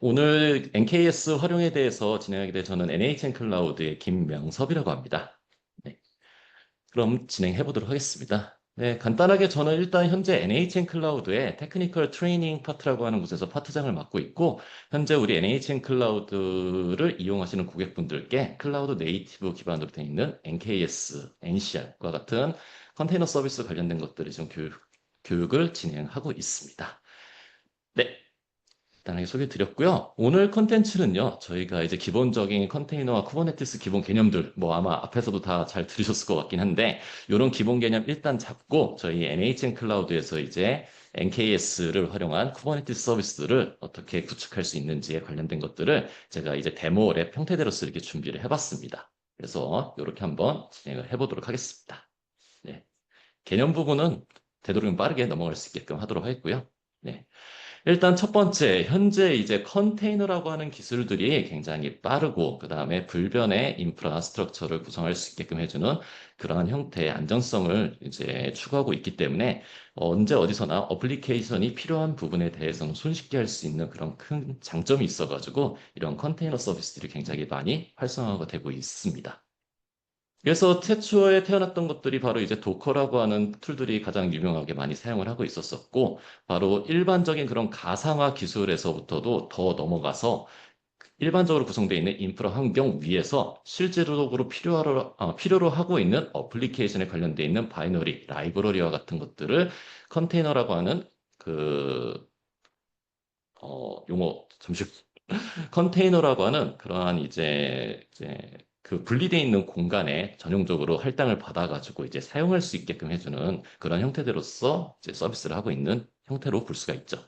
오늘 NKS 활용에 대해서 진행하게 될 저는 NHN 클라우드의 김명섭이라고 합니다. 네, 그럼 진행해 보도록 하겠습니다. 네, 간단하게 저는 일단 현재 NHN 클라우드의 테크니컬 트레이닝 파트라고 하는 곳에서 파트장을 맡고 있고, 현재 우리 NHN 클라우드를 이용하시는 고객분들께 클라우드 네이티브 기반으로 되어 있는 NKS, NCR과 같은 컨테이너 서비스 관련된 것들을 지금 교육을 진행하고 있습니다. 네, 간단하게 소개 드렸고요. 오늘 컨텐츠는요, 저희가 이제 기본적인 컨테이너와 쿠버네티스 기본 개념들, 뭐 아마 앞에서도 다 잘 들으셨을 것 같긴 한데, 이런 기본 개념 일단 잡고, 저희 NHN 클라우드에서 이제 NKS를 활용한 쿠버네티스 서비스를 어떻게 구축할 수 있는지에 관련된 것들을 제가 이제 데모 랩 형태대로서 이렇게 준비를 해봤습니다. 그래서 이렇게 한번 진행을 해보도록 하겠습니다. 네. 개념 부분은 되도록이면 빠르게 넘어갈 수 있게끔 하도록 하겠고요. 네. 일단 첫 번째, 현재 이제 컨테이너라고 하는 기술들이 굉장히 빠르고, 그 다음에 불변의 인프라 스트럭처를 구성할 수 있게끔 해주는 그러한 형태의 안정성을 이제 추구하고 있기 때문에 언제 어디서나 어플리케이션이 필요한 부분에 대해서는 손쉽게 할 수 있는 그런 큰 장점이 있어가지고 이런 컨테이너 서비스들이 굉장히 많이 활성화가 되고 있습니다. 그래서 최초에 태어났던 것들이 바로 이제 도커라고 하는 툴들이 가장 유명하게 많이 사용을 하고 있었었고, 바로 일반적인 그런 가상화 기술에서부터도 더 넘어가서 일반적으로 구성되어 있는 인프라 환경 위에서 실제적으로 필요로 하고 있는 어플리케이션에 관련되어 있는 바이너리, 라이브러리와 같은 것들을 컨테이너라고 하는 그, 용어, 잠시 컨테이너라고 하는 그러한 이제 그 분리되어 있는 공간에 전용적으로 할당을 받아가지고 이제 사용할 수 있게끔 해주는 그런 형태대로서 이제 서비스를 하고 있는 형태로 볼 수가 있죠.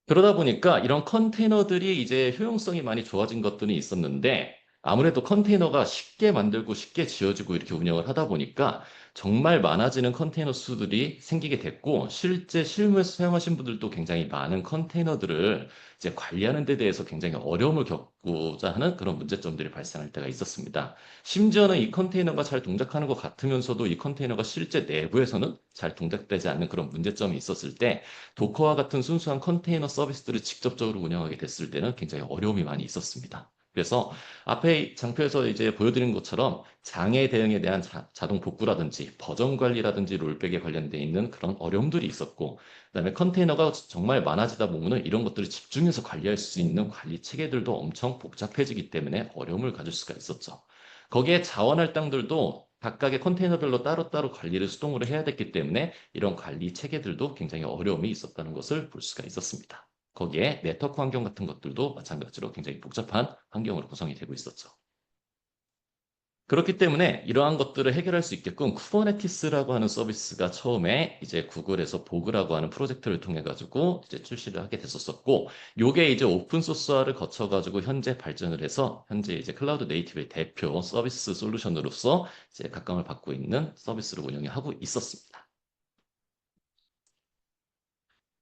그러다 보니까 이런 컨테이너들이 이제 효용성이 많이 좋아진 것들이 있었는데 아무래도 컨테이너가 쉽게 만들고 쉽게 지어지고 이렇게 운영을 하다 보니까 정말 많아지는 컨테이너 수들이 생기게 됐고 실제 실무에서 사용하신 분들도 굉장히 많은 컨테이너들을 이제 관리하는 데 대해서 굉장히 어려움을 겪고자 하는 그런 문제점들이 발생할 때가 있었습니다. 심지어는 이 컨테이너가 잘 동작하는 것 같으면서도 이 컨테이너가 실제 내부에서는 잘 동작되지 않는 그런 문제점이 있었을 때 도커와 같은 순수한 컨테이너 서비스들을 직접적으로 운영하게 됐을 때는 굉장히 어려움이 많이 있었습니다. 그래서 앞에 장표에서 이제 보여드린 것처럼 장애 대응에 대한 동 복구라든지 버전 관리라든지 롤백에 관련돼 있는 그런 어려움들이 있었고, 그다음에 컨테이너가 정말 많아지다 보면은 이런 것들을 집중해서 관리할 수 있는 관리 체계들도 엄청 복잡해지기 때문에 어려움을 가질 수가 있었죠. 거기에 자원 할당들도 각각의 컨테이너별로 따로따로 관리를 수동으로 해야 됐기 때문에 이런 관리 체계들도 굉장히 어려움이 있었다는 것을 볼 수가 있었습니다. 거기에 네트워크 환경 같은 것들도 마찬가지로 굉장히 복잡한 환경으로 구성이 되고 있었죠. 그렇기 때문에 이러한 것들을 해결할 수 있게끔 쿠버네티스라고 하는 서비스가 처음에 이제 구글에서 보그라고 하는 프로젝트를 통해 가지고 이제 출시를 하게 됐었었고, 요게 이제 오픈 소스화를 거쳐 가지고 현재 발전을 해서 현재 이제 클라우드 네이티브의 대표 서비스 솔루션으로서 이제 각광을 받고 있는 서비스를 운영해 하고 있었습니다.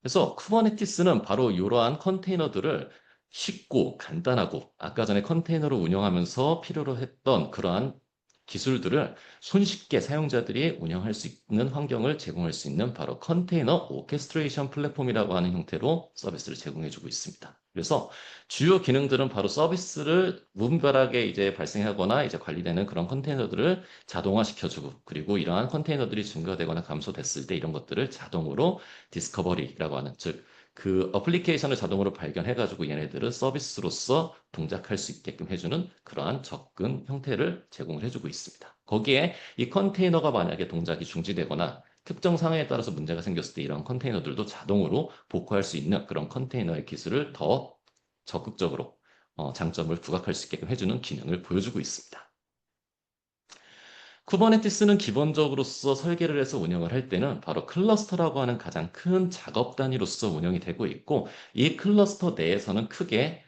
그래서 쿠버네티스는 바로 이러한 컨테이너들을 쉽고 간단하고 아까 전에 컨테이너를 운영하면서 필요로 했던 그러한 기술들을 손쉽게 사용자들이 운영할 수 있는 환경을 제공할 수 있는 바로 컨테이너 오케스트레이션 플랫폼이라고 하는 형태로 서비스를 제공해주고 있습니다. 그래서 주요 기능들은 바로 서비스를 무분별하게 이제 발생하거나 이제 관리되는 그런 컨테이너들을 자동화시켜주고, 그리고 이러한 컨테이너들이 증가되거나 감소됐을 때 이런 것들을 자동으로 디스커버리라고 하는, 즉 그 어플리케이션을 자동으로 발견해가지고 얘네들을 서비스로서 동작할 수 있게끔 해주는 그러한 접근 형태를 제공을 해주고 있습니다. 거기에 이 컨테이너가 만약에 동작이 중지되거나 특정 상황에 따라서 문제가 생겼을 때 이런 컨테이너들도 자동으로 복구할 수 있는 그런 컨테이너의 기술을 더 적극적으로 장점을 부각할 수 있게끔 해주는 기능을 보여주고 있습니다. 쿠버네티스는 기본적으로서 설계를 해서 운영을 할 때는 바로 클러스터라고 하는 가장 큰 작업 단위로서 운영이 되고 있고, 이 클러스터 내에서는 크게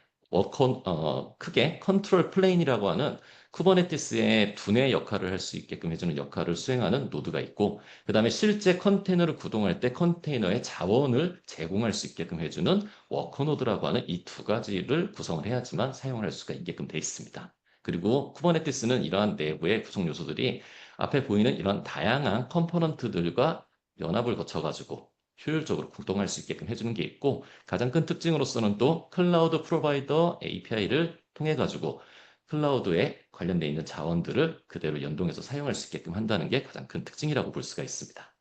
컨트롤 플레인이라고 하는 쿠버네티스의 두뇌 역할을 할 수 있게끔 해주는 역할을 수행하는 노드가 있고, 그 다음에 실제 컨테이너를 구동할 때 컨테이너의 자원을 제공할 수 있게끔 해주는 워커 노드라고 하는 이 두 가지를 구성을 해야지만 사용을 할 수가 있게끔 되어 있습니다. 그리고 쿠버네티스는 이러한 내부의 구성 요소들이 앞에 보이는 이런 다양한 컴포넌트들과 연합을 거쳐가지고 효율적으로 구동할 수 있게끔 해주는 게 있고 가장 큰 특징으로서는 또 클라우드 프로바이더 API를 통해 가지고 클라우드에 관련되어 있는 자원들을 그대로 연동해서 사용할 수 있게끔 한다는 게 가장 큰 특징이라고 볼 수가 있습니다.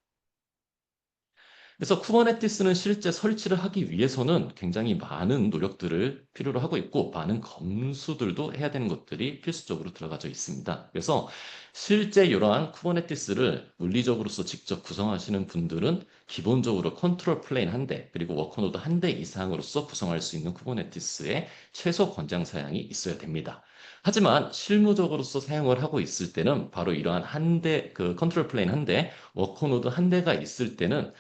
그래서 쿠버네티스는 실제 설치를 하기 위해서는 굉장히 많은 노력들을 필요로 하고 있고 많은 검수들도 해야 되는 것들이 필수적으로 들어가져 있습니다. 그래서 실제 이러한 쿠버네티스를 물리적으로서 직접 구성하시는 분들은 기본적으로 컨트롤 플레인 한 대, 그리고 워커노드 한 대 이상으로서 구성할 수 있는 쿠버네티스의 최소 권장 사양이 있어야 됩니다. 하지만 실무적으로서 사용을 하고 있을 때는 바로 이러한 한 대, 그 컨트롤 플레인 한 대, 워커노드 한 대가 있을 때는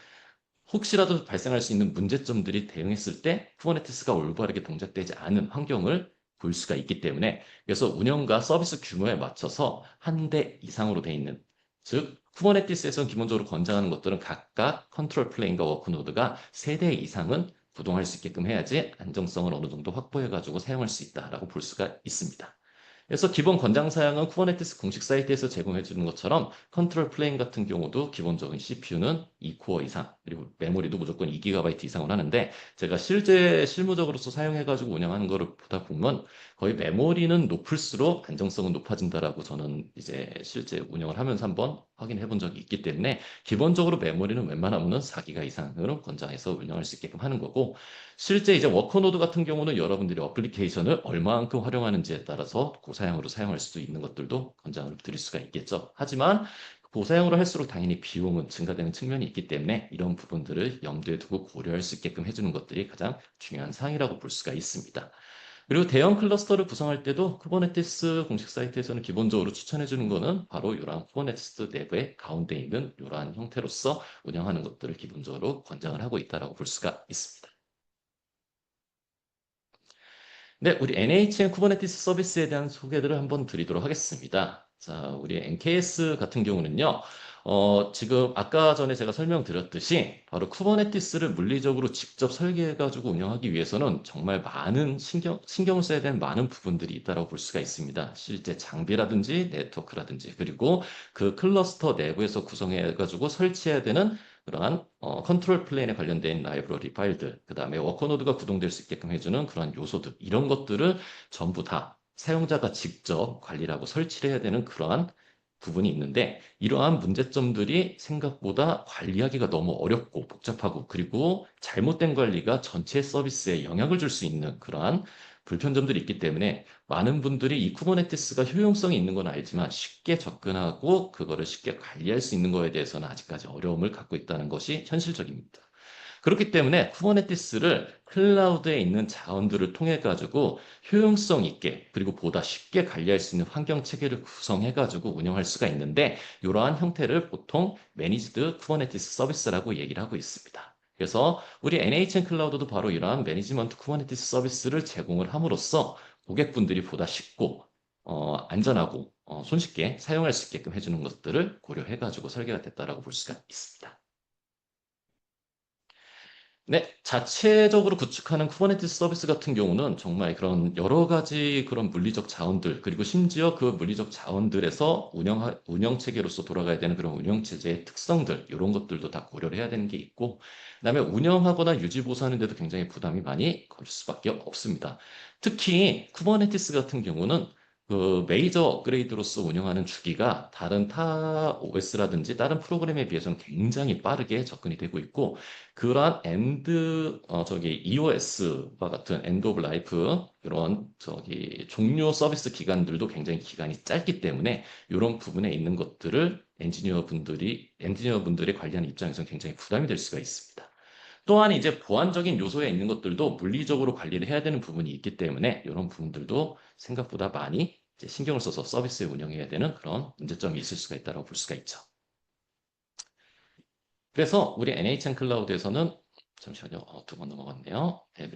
혹시라도 발생할 수 있는 문제점들이 대응했을 때 쿠버네티스가 올바르게 동작되지 않은 환경을 볼 수가 있기 때문에 그래서 운영과 서비스 규모에 맞춰서 한 대 이상으로 돼 있는 즉 쿠버네티스에서는 기본적으로 권장하는 것들은 각각 컨트롤 플레인과 워크노드가 세 대 이상은 구동할 수 있게끔 해야지 안정성을 어느 정도 확보해가지고 사용할 수 있다라고 볼 수가 있습니다. 그래서 기본 권장 사양은 쿠버네티스 공식 사이트에서 제공해 주는 것처럼 컨트롤 플레인 같은 경우도 기본적인 CPU는 2코어 이상, 그리고 메모리도 무조건 2GB 이상을 하는데 제가 실제 실무적으로서 사용해 가지고 운영하는 거를 보다 보면 거의 메모리는 높을수록 안정성은 높아진다라고 저는 이제 실제 운영을 하면서 한번 확인해 본 적이 있기 때문에 기본적으로 메모리는 웬만하면은 4기가 이상으로 권장해서 운영할 수 있게끔 하는 거고 실제 이제 워커노드 같은 경우는 여러분들이 어플리케이션을 얼마만큼 활용하는지에 따라서 고사양으로 사용할 수도 있는 것들도 권장을 드릴 수가 있겠죠. 하지만 고사양으로 할수록 당연히 비용은 증가되는 측면이 있기 때문에 이런 부분들을 염두에 두고 고려할 수 있게끔 해주는 것들이 가장 중요한 사항이라고 볼 수가 있습니다. 그리고 대형 클러스터를 구성할 때도 쿠버네티스 공식 사이트에서는 기본적으로 추천해 주는 거는 바로 이러한 쿠버네티스 내부의 가운데 있는 이러한 형태로서 운영하는 것들을 기본적으로 권장을 하고 있다고 볼 수가 있습니다. 네, 우리 NHN 쿠버네티스 서비스에 대한 소개들을 한번 드리도록 하겠습니다. 자, 우리 NKS 같은 경우는요, 지금 아까 전에 제가 설명드렸듯이 바로 쿠버네티스를 물리적으로 직접 설계해가지고 운영하기 위해서는 정말 많은 신경을 써야 되는 많은 부분들이 있다고 볼 수가 있습니다. 실제 장비라든지 네트워크라든지 그리고 그 클러스터 내부에서 구성해가지고 설치해야 되는 그러한 컨트롤 플레인에 관련된 라이브러리 파일들, 그 다음에 워커노드가 구동될 수 있게끔 해주는 그러한 요소들, 이런 것들을 전부 다 사용자가 직접 관리를 하고 설치를 해야 되는 그러한 부분이 있는데 이러한 문제점들이 생각보다 관리하기가 너무 어렵고 복잡하고 그리고 잘못된 관리가 전체 서비스에 영향을 줄 수 있는 그러한 불편점들이 있기 때문에 많은 분들이 이 쿠버네티스가 효용성이 있는 건 알지만 쉽게 접근하고 그거를 쉽게 관리할 수 있는 거에 대해서는 아직까지 어려움을 갖고 있다는 것이 현실적입니다. 그렇기 때문에 쿠버네티스를 클라우드에 있는 자원들을 통해 가지고 효용성 있게 그리고 보다 쉽게 관리할 수 있는 환경 체계를 구성해 가지고 운영할 수가 있는데 이러한 형태를 보통 매니지드 쿠버네티스 서비스라고 얘기를 하고 있습니다. 그래서 우리 NHN 클라우드도 바로 이러한 매니지먼트 쿠버네티스 서비스를 제공을 함으로써 고객분들이 보다 쉽고 안전하고 손쉽게 사용할 수 있게끔 해주는 것들을 고려해 가지고 설계가 됐다라고 볼 수가 있습니다. 네, 자체적으로 구축하는 쿠버네티스 서비스 같은 경우는 정말 그런 여러 가지 그런 물리적 자원들, 그리고 심지어 그 물리적 자원들에서 운영 체계로서 돌아가야 되는 그런 운영 체제의 특성들, 이런 것들도 다 고려를 해야 되는 게 있고, 그다음에 운영하거나 유지 보수하는 데도 굉장히 부담이 많이 걸릴 수밖에 없습니다. 특히 쿠버네티스 같은 경우는 그 메이저 업그레이드로서 운영하는 주기가 다른 타 OS라든지 다른 프로그램에 비해서는 굉장히 빠르게 접근이 되고 있고, 그러한 EOS와 같은 엔드 오브 라이프 이런 종료 서비스 기간들도 굉장히 기간이 짧기 때문에 이런 부분에 있는 것들을 엔지니어 분들이 관리하는 입장에서는 굉장히 부담이 될 수가 있습니다. 또한 이제 보안적인 요소에 있는 것들도 물리적으로 관리를 해야 되는 부분이 있기 때문에 이런 부분들도 생각보다 많이 이제 신경을 써서 서비스에 운영해야 되는 그런 문제점이 있을 수가 있다고 볼 수가 있죠. 그래서 우리 NHN 클라우드에서는 잠시만요. 두 번 넘어갔네요. 네,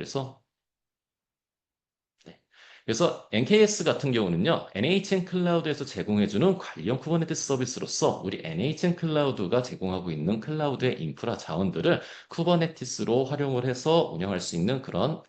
네. 그래서 NKS 같은 경우는요, NHN 클라우드에서 제공해주는 관련 쿠버네티스 서비스로서 우리 NHN 클라우드가 제공하고 있는 클라우드의 인프라 자원들을 쿠버네티스로 활용을 해서 운영할 수 있는 그런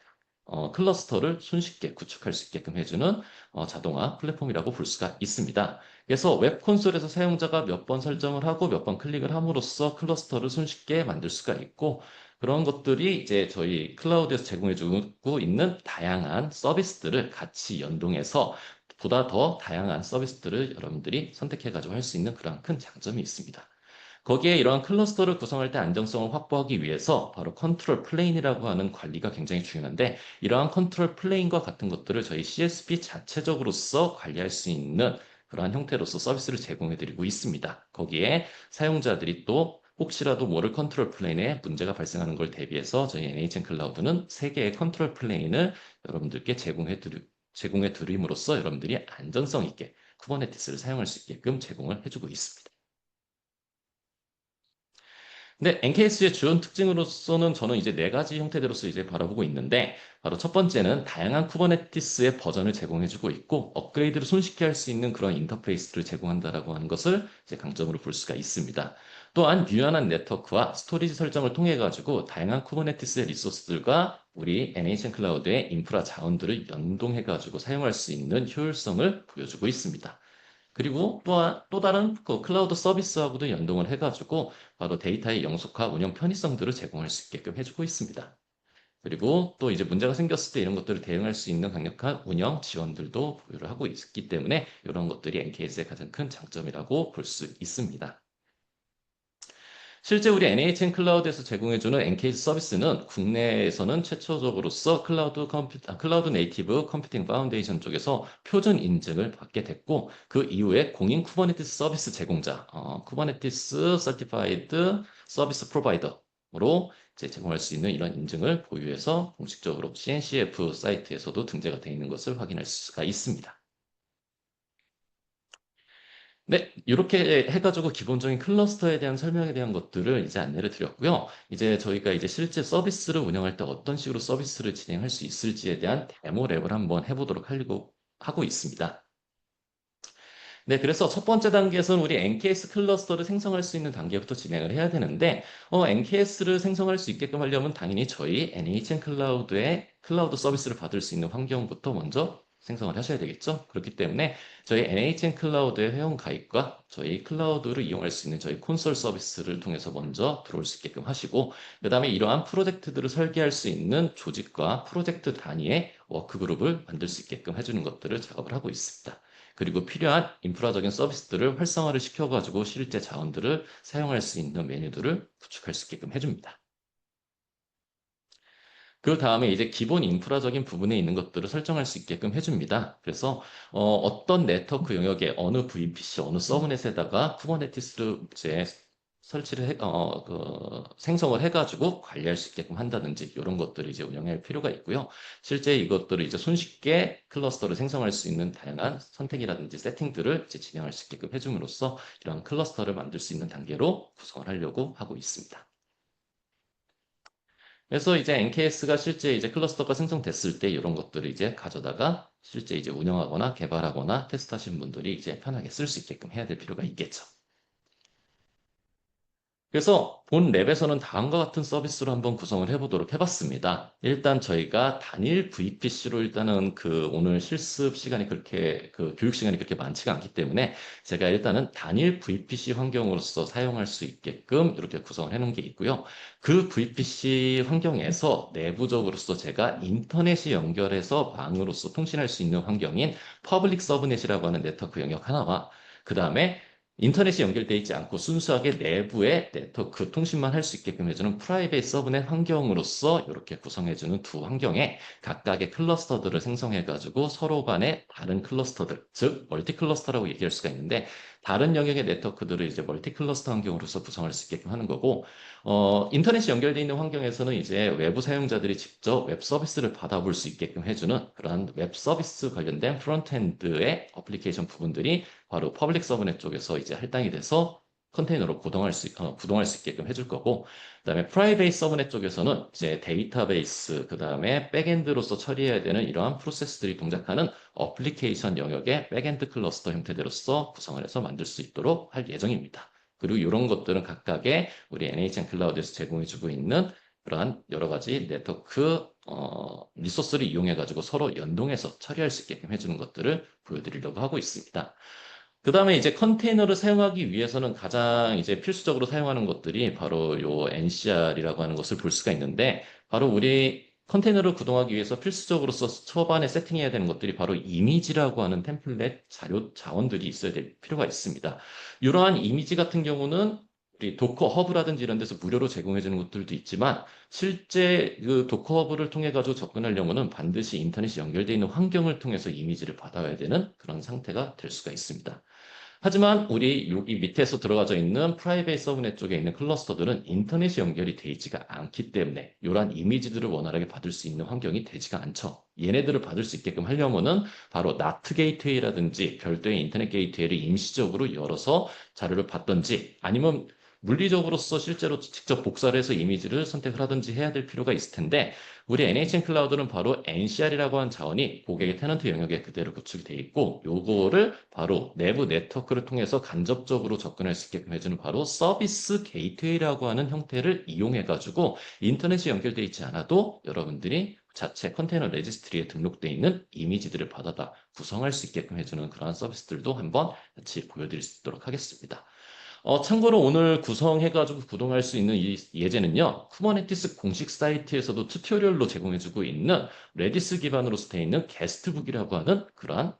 클러스터를 손쉽게 구축할 수 있게끔 해주는 자동화 플랫폼이라고 볼 수가 있습니다. 그래서 웹 콘솔에서 사용자가 몇 번 설정을 하고 몇 번 클릭을 함으로써 클러스터를 손쉽게 만들 수가 있고 그런 것들이 이제 저희 클라우드에서 제공해주고 있는 다양한 서비스들을 같이 연동해서 보다 더 다양한 서비스들을 여러분들이 선택해가지고 할 수 있는 그런 큰 장점이 있습니다. 거기에 이러한 클러스터를 구성할 때 안정성을 확보하기 위해서 바로 컨트롤 플레인이라고 하는 관리가 굉장히 중요한데 이러한 컨트롤 플레인과 같은 것들을 저희 CSP 자체적으로서 관리할 수 있는 그러한 형태로서 서비스를 제공해 드리고 있습니다. 거기에 사용자들이 또 혹시라도 모를 컨트롤 플레인에 문제가 발생하는 걸 대비해서 저희 NHN 클라우드는 3개의 컨트롤 플레인을 여러분들께 제공해 드림으로써 여러분들이 안전성 있게 쿠버네티스를 사용할 수 있게끔 제공을 해주고 있습니다. 근데 NKS의 주요 특징으로서는 저는 이제 4가지 형태대로서 이제 바라보고 있는데, 바로 첫 번째는 다양한 쿠버네티스의 버전을 제공해주고 있고, 업그레이드를 손쉽게 할 수 있는 그런 인터페이스를 제공한다라고 하는 것을 이제 강점으로 볼 수가 있습니다. 또한 유연한 네트워크와 스토리지 설정을 통해 가지고 다양한 쿠버네티스의 리소스들과 우리 NHN 클라우드의 인프라 자원들을 연동해 가지고 사용할 수 있는 효율성을 보여주고 있습니다. 그리고 또 다른 그 클라우드 서비스하고도 연동을 해가지고 바로 데이터의 영속화, 운영 편의성들을 제공할 수 있게끔 해주고 있습니다. 그리고 또 이제 문제가 생겼을 때 이런 것들을 대응할 수 있는 강력한 운영 지원들도 보유를 하고 있기 때문에 이런 것들이 NKS의 가장 큰 장점이라고 볼 수 있습니다. 실제 우리 NHN 클라우드에서 제공해주는 NKS 서비스는 국내에서는 최초적으로서 클라우드 네이티브 컴퓨팅 파운데이션 쪽에서 표준 인증을 받게 됐고, 그 이후에 공인 쿠버네티스 서비스 제공자, 쿠버네티스 서티파이드 서비스 프로바이더로 이제 제공할 수 있는 이런 인증을 보유해서 공식적으로 CNCF 사이트에서도 등재가 되어 있는 것을 확인할 수가 있습니다. 네, 이렇게 해가지고 기본적인 클러스터에 대한 설명에 대한 것들을 이제 안내를 드렸고요. 이제 저희가 이제 실제 서비스를 운영할 때 어떤 식으로 서비스를 진행할 수 있을지에 대한 데모 랩을 한번 해보도록 하고 있습니다. 네, 그래서 첫 번째 단계에서는 우리 NKS 클러스터를 생성할 수 있는 단계부터 진행을 해야 되는데, NKS를 생성할 수 있게끔 하려면 당연히 저희 NHN 클라우드의 클라우드 서비스를 받을 수 있는 환경부터 먼저 생성을 하셔야 되겠죠? 그렇기 때문에 저희 NHN 클라우드의 회원 가입과 저희 클라우드를 이용할 수 있는 저희 콘솔 서비스를 통해서 먼저 들어올 수 있게끔 하시고, 그 다음에 이러한 프로젝트들을 설계할 수 있는 조직과 프로젝트 단위의 워크그룹을 만들 수 있게끔 해주는 것들을 작업을 하고 있습니다. 그리고 필요한 인프라적인 서비스들을 활성화를 시켜가지고 실제 자원들을 사용할 수 있는 메뉴들을 구축할 수 있게끔 해줍니다. 그 다음에 이제 기본 인프라적인 부분에 있는 것들을 설정할 수 있게끔 해줍니다. 그래서 떤 네트워크 영역에 어느 VPC, 어느 서브넷에다가 쿠버네티스를 이제 생성을 해가지고 관리할 수 있게끔 한다든지 이런 것들을 이제 운영할 필요가 있고요. 실제 이것들을 이제 손쉽게 클러스터를 생성할 수 있는 다양한 선택이라든지 세팅들을 이제 진행할 수 있게끔 해줌으로써 이러한 클러스터를 만들 수 있는 단계로 구성을 하려고 하고 있습니다. 그래서 이제 NKS가 실제 이제 클러스터가 생성됐을 때 이런 것들을 이제 가져다가 실제 이제 운영하거나 개발하거나 테스트하시는 분들이 이제 편하게 쓸 수 있게끔 해야 될 필요가 있겠죠. 그래서 본 랩에서는 다음과 같은 서비스로 한번 구성을 해보도록 해봤습니다. 일단 저희가 단일 VPC로 일단은 그 오늘 실습 시간이 그렇게 그 교육 시간이 그렇게 많지가 않기 때문에 제가 일단은 단일 VPC 환경으로서 사용할 수 있게끔 이렇게 구성을 해놓은 게 있고요. 그 VPC 환경에서 내부적으로서 제가 인터넷이 연결해서 방으로서 통신할 수 있는 환경인 퍼블릭 서브넷이라고 하는 네트워크 영역 하나와 그 다음에 인터넷이 연결되어 있지 않고 순수하게 내부의 네트워크 통신만 할 수 있게끔 해주는 프라이빗 서브넷 환경으로서 이렇게 구성해주는 두 환경에 각각의 클러스터들을 생성해가지고 서로 간의 다른 클러스터들, 즉 멀티 클러스터라고 얘기할 수가 있는데 다른 영역의 네트워크들을 이제 멀티 클러스터 환경으로서 구성할 수 있게끔 하는 거고 인터넷이 연결되어 있는 환경에서는 이제 외부 사용자들이 직접 웹 서비스를 받아볼 수 있게끔 해주는 그러한 웹 서비스 관련된 프론트엔드의 어플리케이션 부분들이 바로 퍼블릭 서브넷 쪽에서 이제 할당이 돼서 컨테이너로 구동할 수 있게끔 해줄 거고, 그다음에 프라이빗 서브넷 쪽에서는 이제 데이터베이스, 그다음에 백엔드로서 처리해야 되는 이러한 프로세스들이 동작하는 어플리케이션 영역의 백엔드 클러스터 형태대로서 구성을 해서 만들 수 있도록 할 예정입니다. 그리고 이런 것들은 각각의 우리 NHN 클라우드에서 제공해주고 있는 그러한 여러 가지 네트워크 리소스를 이용해 가지고 서로 연동해서 처리할 수 있게끔 해주는 것들을 보여드리려고 하고 있습니다. 그 다음에 이제 컨테이너를 사용하기 위해서는 가장 이제 필수적으로 사용하는 것들이 바로 요 NCR이라고 하는 것을 볼 수가 있는데, 바로 우리 컨테이너를 구동하기 위해서 필수적으로 초반에 세팅해야 되는 것들이 바로 이미지라고 하는 템플릿 자료 자원들이 있어야 될 필요가 있습니다. 이러한 이미지 같은 경우는 우리 도커 허브라든지 이런 데서 무료로 제공해 주는 것들도 있지만, 실제 그 도커 허브를 통해 가지고 접근하려면은 반드시 인터넷이 연결되어 있는 환경을 통해서 이미지를 받아야 되는 그런 상태가 될 수가 있습니다. 하지만 우리 여기 밑에서 들어가져 있는 프라이빗 서브넷 쪽에 있는 클러스터들은 인터넷이 연결이 되어 있지가 않기 때문에 이러한 이미지들을 원활하게 받을 수 있는 환경이 되지가 않죠. 얘네들을 받을 수 있게끔 하려면은 바로 나트 게이트웨이라든지 별도의 인터넷 게이트웨이를 임시적으로 열어서 자료를 받든지, 아니면 물리적으로서 실제로 직접 복사를 해서 이미지를 선택을 하든지 해야 될 필요가 있을 텐데, 우리 NHN 클라우드는 바로 NCR이라고 하는 자원이 고객의 테넌트 영역에 그대로 구축이 되어 있고, 요거를 바로 내부 네트워크를 통해서 간접적으로 접근할 수 있게끔 해주는 바로 서비스 게이트웨이라고 하는 형태를 이용해 가지고 인터넷이 연결되어 있지 않아도 여러분들이 자체 컨테이너 레지스트리에 등록되어 있는 이미지들을 받아다 구성할 수 있게끔 해주는 그러한 서비스들도 한번 같이 보여드릴 수 있도록 하겠습니다. 참고로 오늘 구성해가지고 구동할 수 있는 이 예제는요, 쿠버네티스 공식 사이트에서도 튜토리얼로 제공해주고 있는 레디스 기반으로 되어 있는 게스트북이라고 하는 그러한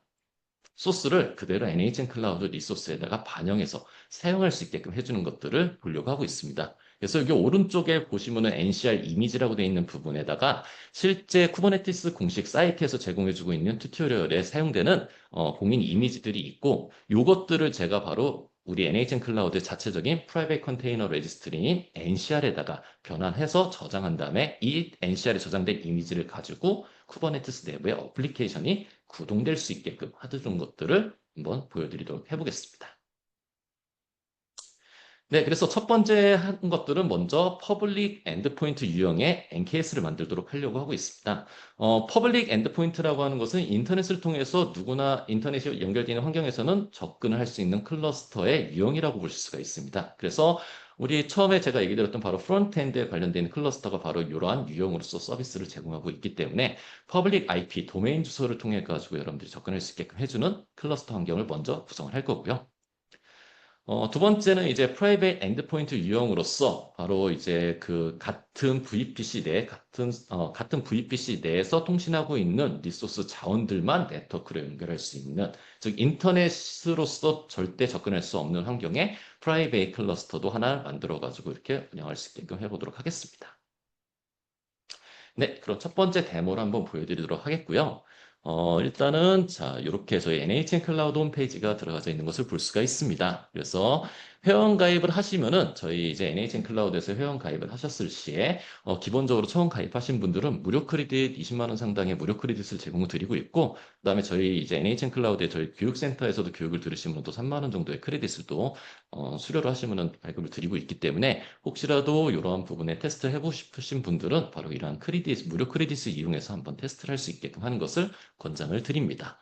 소스를 그대로 NHN 클라우드 리소스에다가 반영해서 사용할 수 있게끔 해주는 것들을 보려고 하고 있습니다. 그래서 여기 오른쪽에 보시면은 NCR 이미지라고 되어 있는 부분에다가 실제 쿠버네티스 공식 사이트에서 제공해주고 있는 튜토리얼에 사용되는 공인 이미지들이 있고, 이것들을 제가 바로 우리 NHN 클라우드 자체적인 프라이빗 컨테이너 레지스트리인 NCR에다가 변환해서 저장한 다음에 이 NCR에 저장된 이미지를 가지고 쿠버네티스 내부의 어플리케이션이 구동될 수 있게끔 하는 것들을 한번 보여드리도록 해보겠습니다. 네, 그래서 첫 번째 한 것들은 먼저 퍼블릭 엔드포인트 유형의 NKS를 만들도록 하려고 하고 있습니다. 퍼블릭 엔드포인트라고 하는 것은 인터넷을 통해서 누구나 인터넷이 연결되어 있는 환경에서는 접근을 할 수 있는 클러스터의 유형이라고 볼 수가 있습니다. 그래서 우리 처음에 제가 얘기 드렸던 바로 프론트엔드에 관련된 클러스터가 바로 이러한 유형으로서 서비스를 제공하고 있기 때문에 퍼블릭 IP 도메인 주소를 통해 가지고 여러분들이 접근할 수 있게끔 해주는 클러스터 환경을 먼저 구성을 할 거고요. 두 번째는 이제 프라이빗 엔드포인트 유형으로서 바로 이제 그 같은 VPC 같은 VPC 내에서 통신하고 있는 리소스 자원들만 네트워크로 연결할 수 있는, 즉 인터넷으로서 절대 접근할 수 없는 환경에 프라이빗 클러스터도 하나 만들어 가지고 이렇게 운영할 수 있게끔 해보도록 하겠습니다. 네, 그럼 첫 번째 데모를 한번 보여드리도록 하겠고요. 일단은 자, 이렇게 저희 NHN 클라우드 홈페이지가 들어가져 있는 것을 볼 수가 있습니다. 그래서 회원 가입을 하시면은 저희 이제 NHN 클라우드에서 회원 가입을 하셨을 시에 기본적으로 처음 가입하신 분들은 무료 크레딧 20만 원 상당의 무료 크레딧을 제공을 드리고 있고, 그다음에 저희 이제 NHN 클라우드에 저희 교육센터에서도 교육을 들으시면 또 3만 원 정도의 크레딧을 또 수료를 하시면은 발급을 드리고 있기 때문에, 혹시라도 이러한 부분에 테스트 해보고 싶으신 분들은 바로 이러한 크레딧, 무료 크레딧을 이용해서 한번 테스트를 할 수 있게끔 하는 것을 권장을 드립니다.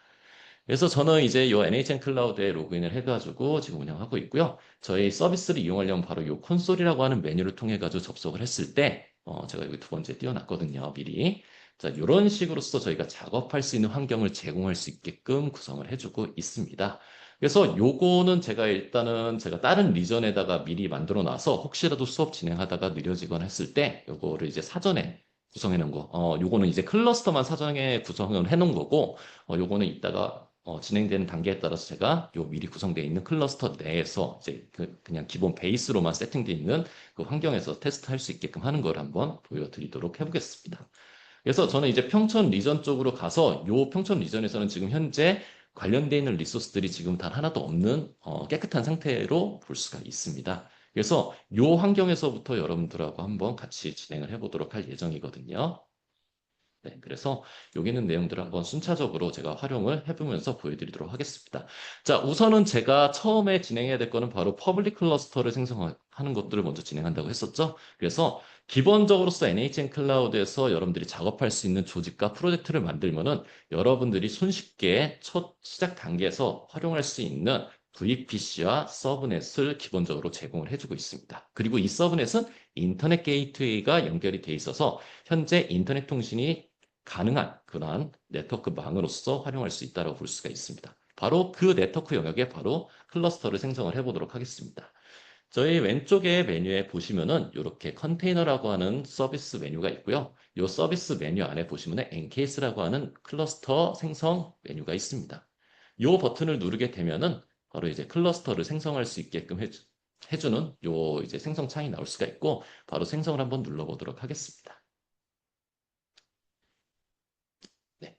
그래서 저는 이제 이 NHN 클라우드에 로그인을 해가지고 지금 운영하고 있고요. 저희 서비스를 이용하려면 바로 이 콘솔이라고 하는 메뉴를 통해 가지고 접속을 했을 때, 제가 여기 두 번째 띄워놨거든요, 미리. 자, 이런 식으로서 저희가 작업할 수 있는 환경을 제공할 수 있게끔 구성을 해주고 있습니다. 그래서 요거는 제가 일단은 제가 다른 리전에다가 미리 만들어 놔서 혹시라도 수업 진행하다가 느려지거나 했을 때 요거를 이제 사전에 구성해 놓은 거. 요거는 이제 클러스터만 사전에 구성을 해 놓은 거고, 요거는 이따가 진행되는 단계에 따라서 제가 요 미리 구성되어 있는 클러스터 내에서 이제 그냥 기본 베이스로만 세팅되어 있는 그 환경에서 테스트할 수 있게끔 하는 걸 한번 보여드리도록 해보겠습니다. 그래서 저는 이제 평촌 리전 쪽으로 가서 요 평촌 리전에서는 지금 현재 관련되어 있는 리소스들이 지금 단 하나도 없는 깨끗한 상태로 볼 수가 있습니다. 그래서 요 환경에서부터 여러분들하고 한번 같이 진행을 해보도록 할 예정이거든요. 네, 그래서 여기 있는 내용들을 한번 순차적으로 제가 활용을 해보면서 보여드리도록 하겠습니다. 자, 우선은 제가 처음에 진행해야 될 거는 바로 퍼블릭 클러스터를 생성하는 것들을 먼저 진행한다고 했었죠. 그래서 기본적으로서 NHN 클라우드에서 여러분들이 작업할 수 있는 조직과 프로젝트를 만들면은 여러분들이 손쉽게 첫 시작 단계에서 활용할 수 있는 VPC와 서브넷을 기본적으로 제공을 해주고 있습니다. 그리고 이 서브넷은 인터넷 게이트웨이가 연결이 돼 있어서 현재 인터넷 통신이 가능한 그러한 네트워크망으로서 활용할 수 있다고 볼 수가 있습니다. 바로 그 네트워크 영역에 바로 클러스터를 생성을 해보도록 하겠습니다. 저희 왼쪽에 메뉴에 보시면은 이렇게 컨테이너라고 하는 서비스 메뉴가 있고요. 이 서비스 메뉴 안에 보시면은 엔케이스라고 하는 클러스터 생성 메뉴가 있습니다. 이 버튼을 누르게 되면은 바로 이제 클러스터를 생성할 수 있게끔 해주는 요 이제 생성 창이 나올 수가 있고 바로 생성을 한번 눌러보도록 하겠습니다. 네.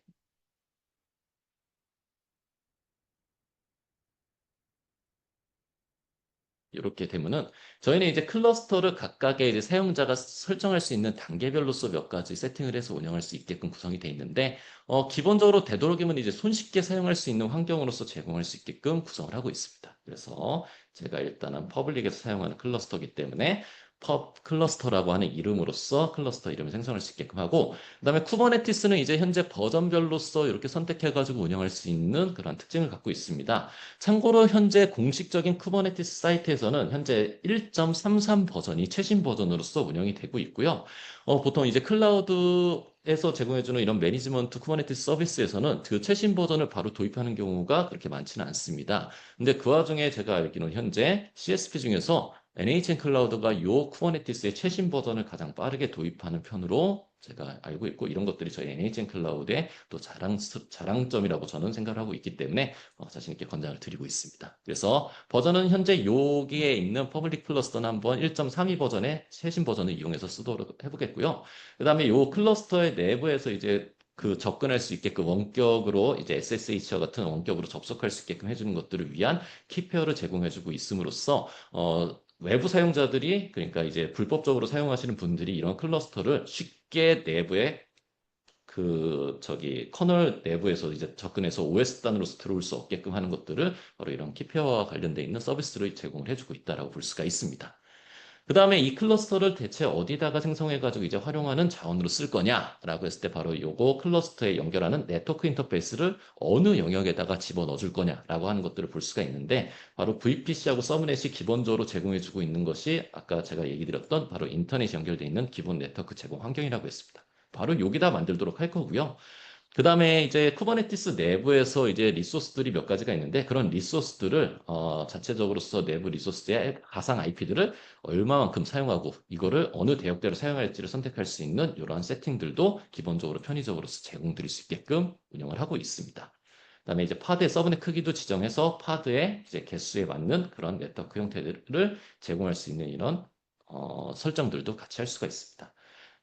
이렇게 되면은 저희는 이제 클러스터를 각각의 이제 사용자가 설정할 수 있는 단계별로서 몇 가지 세팅을 해서 운영할 수 있게끔 구성이 되어 있는데 기본적으로 되도록이면 이제 손쉽게 사용할 수 있는 환경으로서 제공할 수 있게끔 구성을 하고 있습니다. 그래서 제가 일단은 퍼블릭에서 사용하는 클러스터이기 때문에 펍 클러스터라고 하는 이름으로서 클러스터 이름을 생성할 수 있게끔 하고 그다음에 쿠버네티스는 이제 현재 버전별로서 이렇게 선택해가지고 운영할 수 있는 그런 특징을 갖고 있습니다. 참고로 현재 공식적인 쿠버네티스 사이트에서는 현재 1.33 버전이 최신 버전으로서 운영이 되고 있고요. 보통 이제 클라우드에서 제공해주는 이런 매니지먼트 쿠버네티스 서비스에서는 그 최신 버전을 바로 도입하는 경우가 그렇게 많지는 않습니다. 근데 그 와중에 제가 알기로는 현재 CSP 중에서 NHN 클라우드가 이 쿠버네티스의 최신 버전을 가장 빠르게 도입하는 편으로 제가 알고 있고 이런 것들이 저희 NHN 클라우드의 또 자랑점이라고 저는 생각을 하고 있기 때문에 자신 있게 권장을 드리고 있습니다. 그래서 버전은 현재 여기에 있는 퍼블릭 클러스터는 한번 1.32 버전의 최신 버전을 이용해서 쓰도록 해보겠고요. 그다음에 이 클러스터의 내부에서 이제 그 접근할 수 있게끔 원격으로 이제 SSH와 같은 원격으로 접속할 수 있게끔 해주는 것들을 위한 키페어를 제공해주고 있음으로써 외부 사용자들이 그러니까 이제 불법적으로 사용하시는 분들이 이런 클러스터를 쉽게 내부에 커널 내부에서 이제 접근해서 OS단으로서 들어올 수 없게끔 하는 것들을 바로 이런 키페어와 관련되어 있는 서비스를 제공을 해주고 있다라고 볼 수가 있습니다. 그 다음에 이 클러스터를 대체 어디다가 생성해가지고 이제 활용하는 자원으로 쓸 거냐라고 했을 때 바로 요거 클러스터에 연결하는 네트워크 인터페이스를 어느 영역에다가 집어넣어 줄 거냐라고 하는 것들을 볼 수가 있는데 바로 VPC하고 서브넷이 기본적으로 제공해주고 있는 것이 아까 제가 얘기 드렸던 바로 인터넷이 연결되어 있는 기본 네트워크 제공 환경이라고 했습니다. 바로 여기다 만들도록 할 거고요. 그 다음에 이제 쿠버네티스 내부에서 이제 리소스들이 몇 가지가 있는데 그런 리소스들을 자체적으로서 내부 리소스의 가상 IP들을 얼마만큼 사용하고 이거를 어느 대역대로 사용할지를 선택할 수 있는 이러한 세팅들도 기본적으로 편의적으로서 제공드릴 수 있게끔 운영을 하고 있습니다. 그다음에 이제 파드의 서브넷 크기도 지정해서 파드의 이제 개수에 맞는 그런 네트워크 형태들을 제공할 수 있는 이런 설정들도 같이 할 수가 있습니다.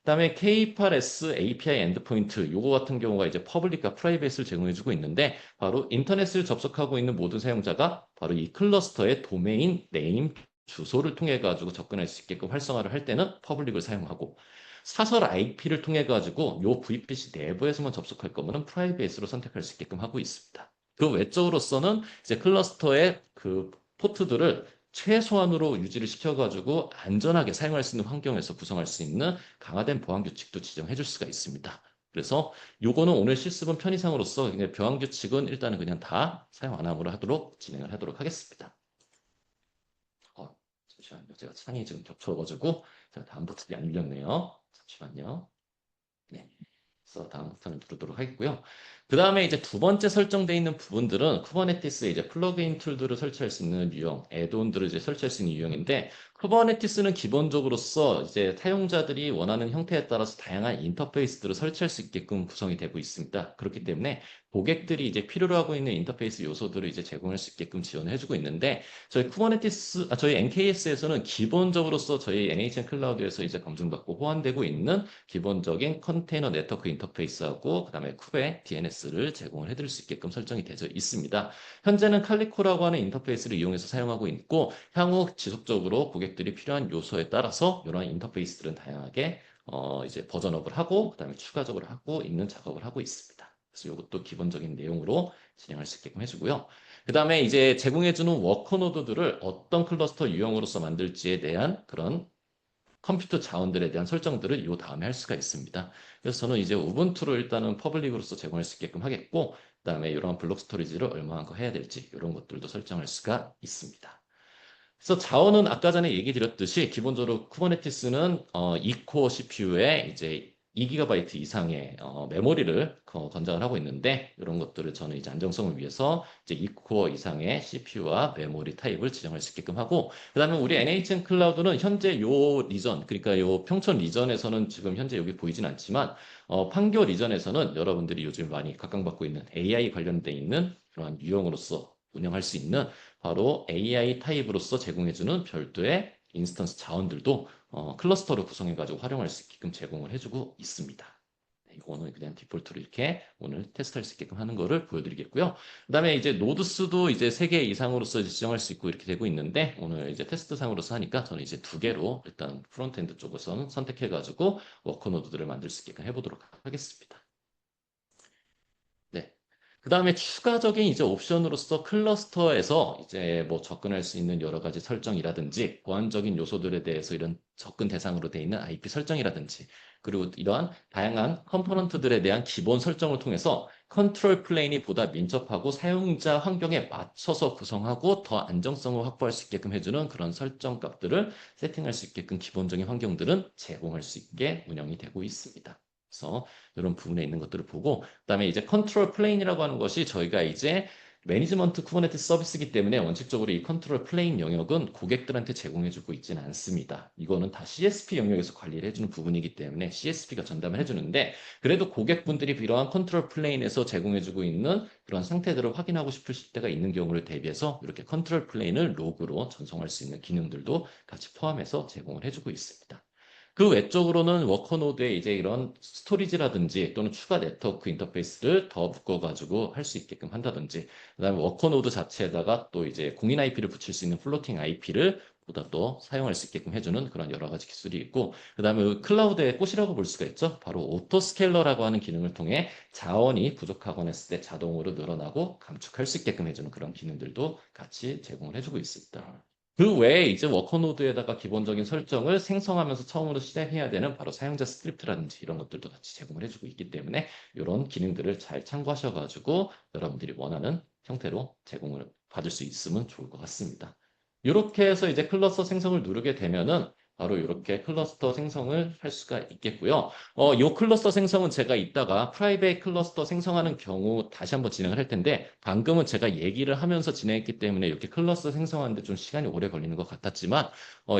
그다음에 K8S API 엔드포인트 요거 같은 경우가 이제 퍼블릭과 프라이빗을 제공해주고 있는데 바로 인터넷을 접속하고 있는 모든 사용자가 바로 이 클러스터의 도메인 네임 주소를 통해 가지고 접근할 수 있게끔 활성화를 할 때는 퍼블릭을 사용하고 사설 IP를 통해 가지고 요 VPC 내부에서만 접속할 거면은 프라이빗으로 선택할 수 있게끔 하고 있습니다. 그 외적으로서는 이제 클러스터의 그 포트들을 최소한으로 유지를 시켜가지고 안전하게 사용할 수 있는 환경에서 구성할 수 있는 강화된 보안 규칙도 지정해 줄 수가 있습니다. 그래서 요거는 오늘 실습은 편의상으로서 그냥 보안 규칙은 일단은 그냥 다 사용 안 함으로 하도록 진행을 하도록 하겠습니다. 잠시만요. 제가 창이 지금 겹쳐가지고 제가 다음 버튼이 안 눌렸네요. 잠시만요. 네. 그래서 다음 버튼을 누르도록 하겠고요. 그 다음에 이제 두 번째 설정되어 있는 부분들은 쿠버네티스에 이제 플러그인 툴들을 설치할 수 있는 유형, 애드온들을 이제 설치할 수 있는 유형인데 쿠버네티스는 기본적으로서 이제 사용자들이 원하는 형태에 따라서 다양한 인터페이스들을 설치할 수 있게끔 구성이 되고 있습니다. 그렇기 때문에 고객들이 이제 필요로 하고 있는 인터페이스 요소들을 이제 제공할 수 있게끔 지원을 해주고 있는데 저희 NKS에서는 기본적으로서 저희 NHN 클라우드에서 이제 검증받고 호환되고 있는 기본적인 컨테이너 네트워크 인터페이스하고 그다음에 쿠베 DNS를 제공을 해드릴 수 있게끔 설정이 되어 있습니다. 현재는 칼리코라고 하는 인터페이스를 이용해서 사용하고 있고 향후 지속적으로 고객들이 필요한 요소에 따라서 이러한 인터페이스들은 다양하게 이제 버전업을 하고 그다음에 추가적으로 하고 있는 작업을 하고 있습니다. 그래서 이것도 기본적인 내용으로 진행할 수 있게끔 해주고요. 그 다음에 이제 제공해주는 워커 노드들을 어떤 클러스터 유형으로서 만들지에 대한 그런 컴퓨터 자원들에 대한 설정들을 이 다음에 할 수가 있습니다. 그래서 저는 이제 우분투를 일단은 퍼블릭으로서 제공할 수 있게끔 하겠고 그다음에 이런 블록 스토리지를 얼마만큼 해야 될지 이런 것들도 설정할 수가 있습니다. 그래서 자원은 아까 전에 얘기 드렸듯이 기본적으로 쿠버네티스는 2코어 CPU에 이제 2GB 이상의 메모리를 권장을 하고 있는데 이런 것들을 저는 이제 안정성을 위해서 이제 2코어 이상의 CPU와 메모리 타입을 지정할 수 있게끔 하고 그다음에 우리 NHN 클라우드는 현재 요 리전 그러니까 요 평촌 리전에서는 지금 현재 여기 보이진 않지만 판교 리전에서는 여러분들이 요즘 많이 각광받고 있는 AI 관련돼 있는 그러한 유형으로서 운영할 수 있는 바로 AI 타입으로서 제공해주는 별도의 인스턴스 자원들도 클러스터를 구성해가지고 활용할 수 있게끔 제공을 해주고 있습니다. 네, 이거는 그냥 디폴트로 이렇게 오늘 테스트할 수 있게끔 하는 거를 보여드리겠고요. 그다음에 이제 노드 수도 이제 3개 이상으로서 지정할 수 있고 이렇게 되고 있는데 오늘 이제 테스트 상으로서 하니까 저는 이제 2개로 일단 프론트엔드 쪽에서는 선택해가지고 워커 노드들을 만들 수 있게끔 해보도록 하겠습니다. 네. 그 다음에 추가적인 이제 옵션으로서 클러스터에서 이제 뭐 접근할 수 있는 여러 가지 설정이라든지 보안적인 요소들에 대해서 이런 접근 대상으로 되어 있는 IP 설정이라든지 그리고 이러한 다양한 컴포넌트들에 대한 기본 설정을 통해서 컨트롤 플레인이 보다 민첩하고 사용자 환경에 맞춰서 구성하고 더 안정성을 확보할 수 있게끔 해주는 그런 설정 값들을 세팅할 수 있게끔 기본적인 환경들은 제공할 수 있게 운영이 되고 있습니다. 그래서 이런 부분에 있는 것들을 보고 그다음에 이제 컨트롤 플레인이라고 하는 것이 저희가 이제 매니지먼트 쿠버네티스 서비스이기 때문에 원칙적으로 이 컨트롤 플레인 영역은 고객들한테 제공해주고 있지는 않습니다. 이거는 다 CSP 영역에서 관리를 해주는 부분이기 때문에 CSP가 전담을 해주는데 그래도 고객분들이 이러한 컨트롤 플레인에서 제공해주고 있는 그런 상태들을 확인하고 싶으실 때가 있는 경우를 대비해서 이렇게 컨트롤 플레인을 로그로 전송할 수 있는 기능들도 같이 포함해서 제공을 해주고 있습니다. 그 외적으로는 워커노드에 이제 이런 스토리지라든지 또는 추가 네트워크 인터페이스를 더 묶어가지고 할 수 있게끔 한다든지, 그다음에 워커노드 자체에다가 또 이제 공인 IP를 붙일 수 있는 플로팅 IP를 보다 또 사용할 수 있게끔 해주는 그런 여러 가지 기술이 있고, 그다음에 클라우드의 꽃이라고 볼 수가 있죠. 바로 오토스케일러라고 하는 기능을 통해 자원이 부족하거나 했을 때 자동으로 늘어나고 감축할 수 있게끔 해주는 그런 기능들도 같이 제공을 해주고 있습니다. 그 외에 이제 워커노드에다가 기본적인 설정을 생성하면서 처음으로 실행해야 되는 바로 사용자 스크립트라든지 이런 것들도 같이 제공을 해주고 있기 때문에 이런 기능들을 잘 참고하셔가지고 여러분들이 원하는 형태로 제공을 받을 수 있으면 좋을 것 같습니다. 이렇게 해서 이제 클러스터 생성을 누르게 되면은 바로 이렇게 클러스터 생성을 할 수가 있겠고요. 요 클러스터 생성은 제가 이따가 프라이빗 클러스터 생성하는 경우 다시 한번 진행을 할 텐데 방금은 제가 얘기를 하면서 진행했기 때문에 이렇게 클러스터 생성하는데 좀 시간이 오래 걸리는 것 같았지만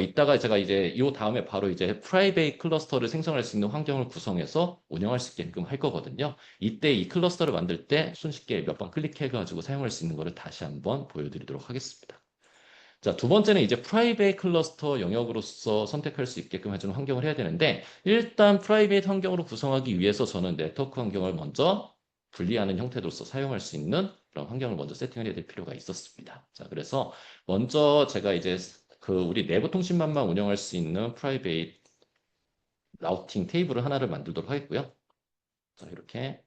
이따가 제가 이제 요 다음에 바로 이제 프라이빗 클러스터를 생성할 수 있는 환경을 구성해서 운영할 수 있게끔 할 거거든요. 이때 이 클러스터를 만들 때 손쉽게 몇 번 클릭해가지고 사용할 수 있는 거를 다시 한번 보여드리도록 하겠습니다. 자, 두 번째는 이제 프라이빗 클러스터 영역으로서 선택할 수 있게끔 해주는 환경을 해야 되는데, 일단 프라이빗 환경으로 구성하기 위해서 저는 네트워크 환경을 먼저 분리하는 형태로서 사용할 수 있는 그런 환경을 먼저 세팅을 해야 될 필요가 있었습니다. 자, 그래서 먼저 제가 이제 그 우리 내부 통신망만 운영할 수 있는 프라이빗 라우팅 테이블을 하나를 만들도록 하겠고요. 자, 이렇게.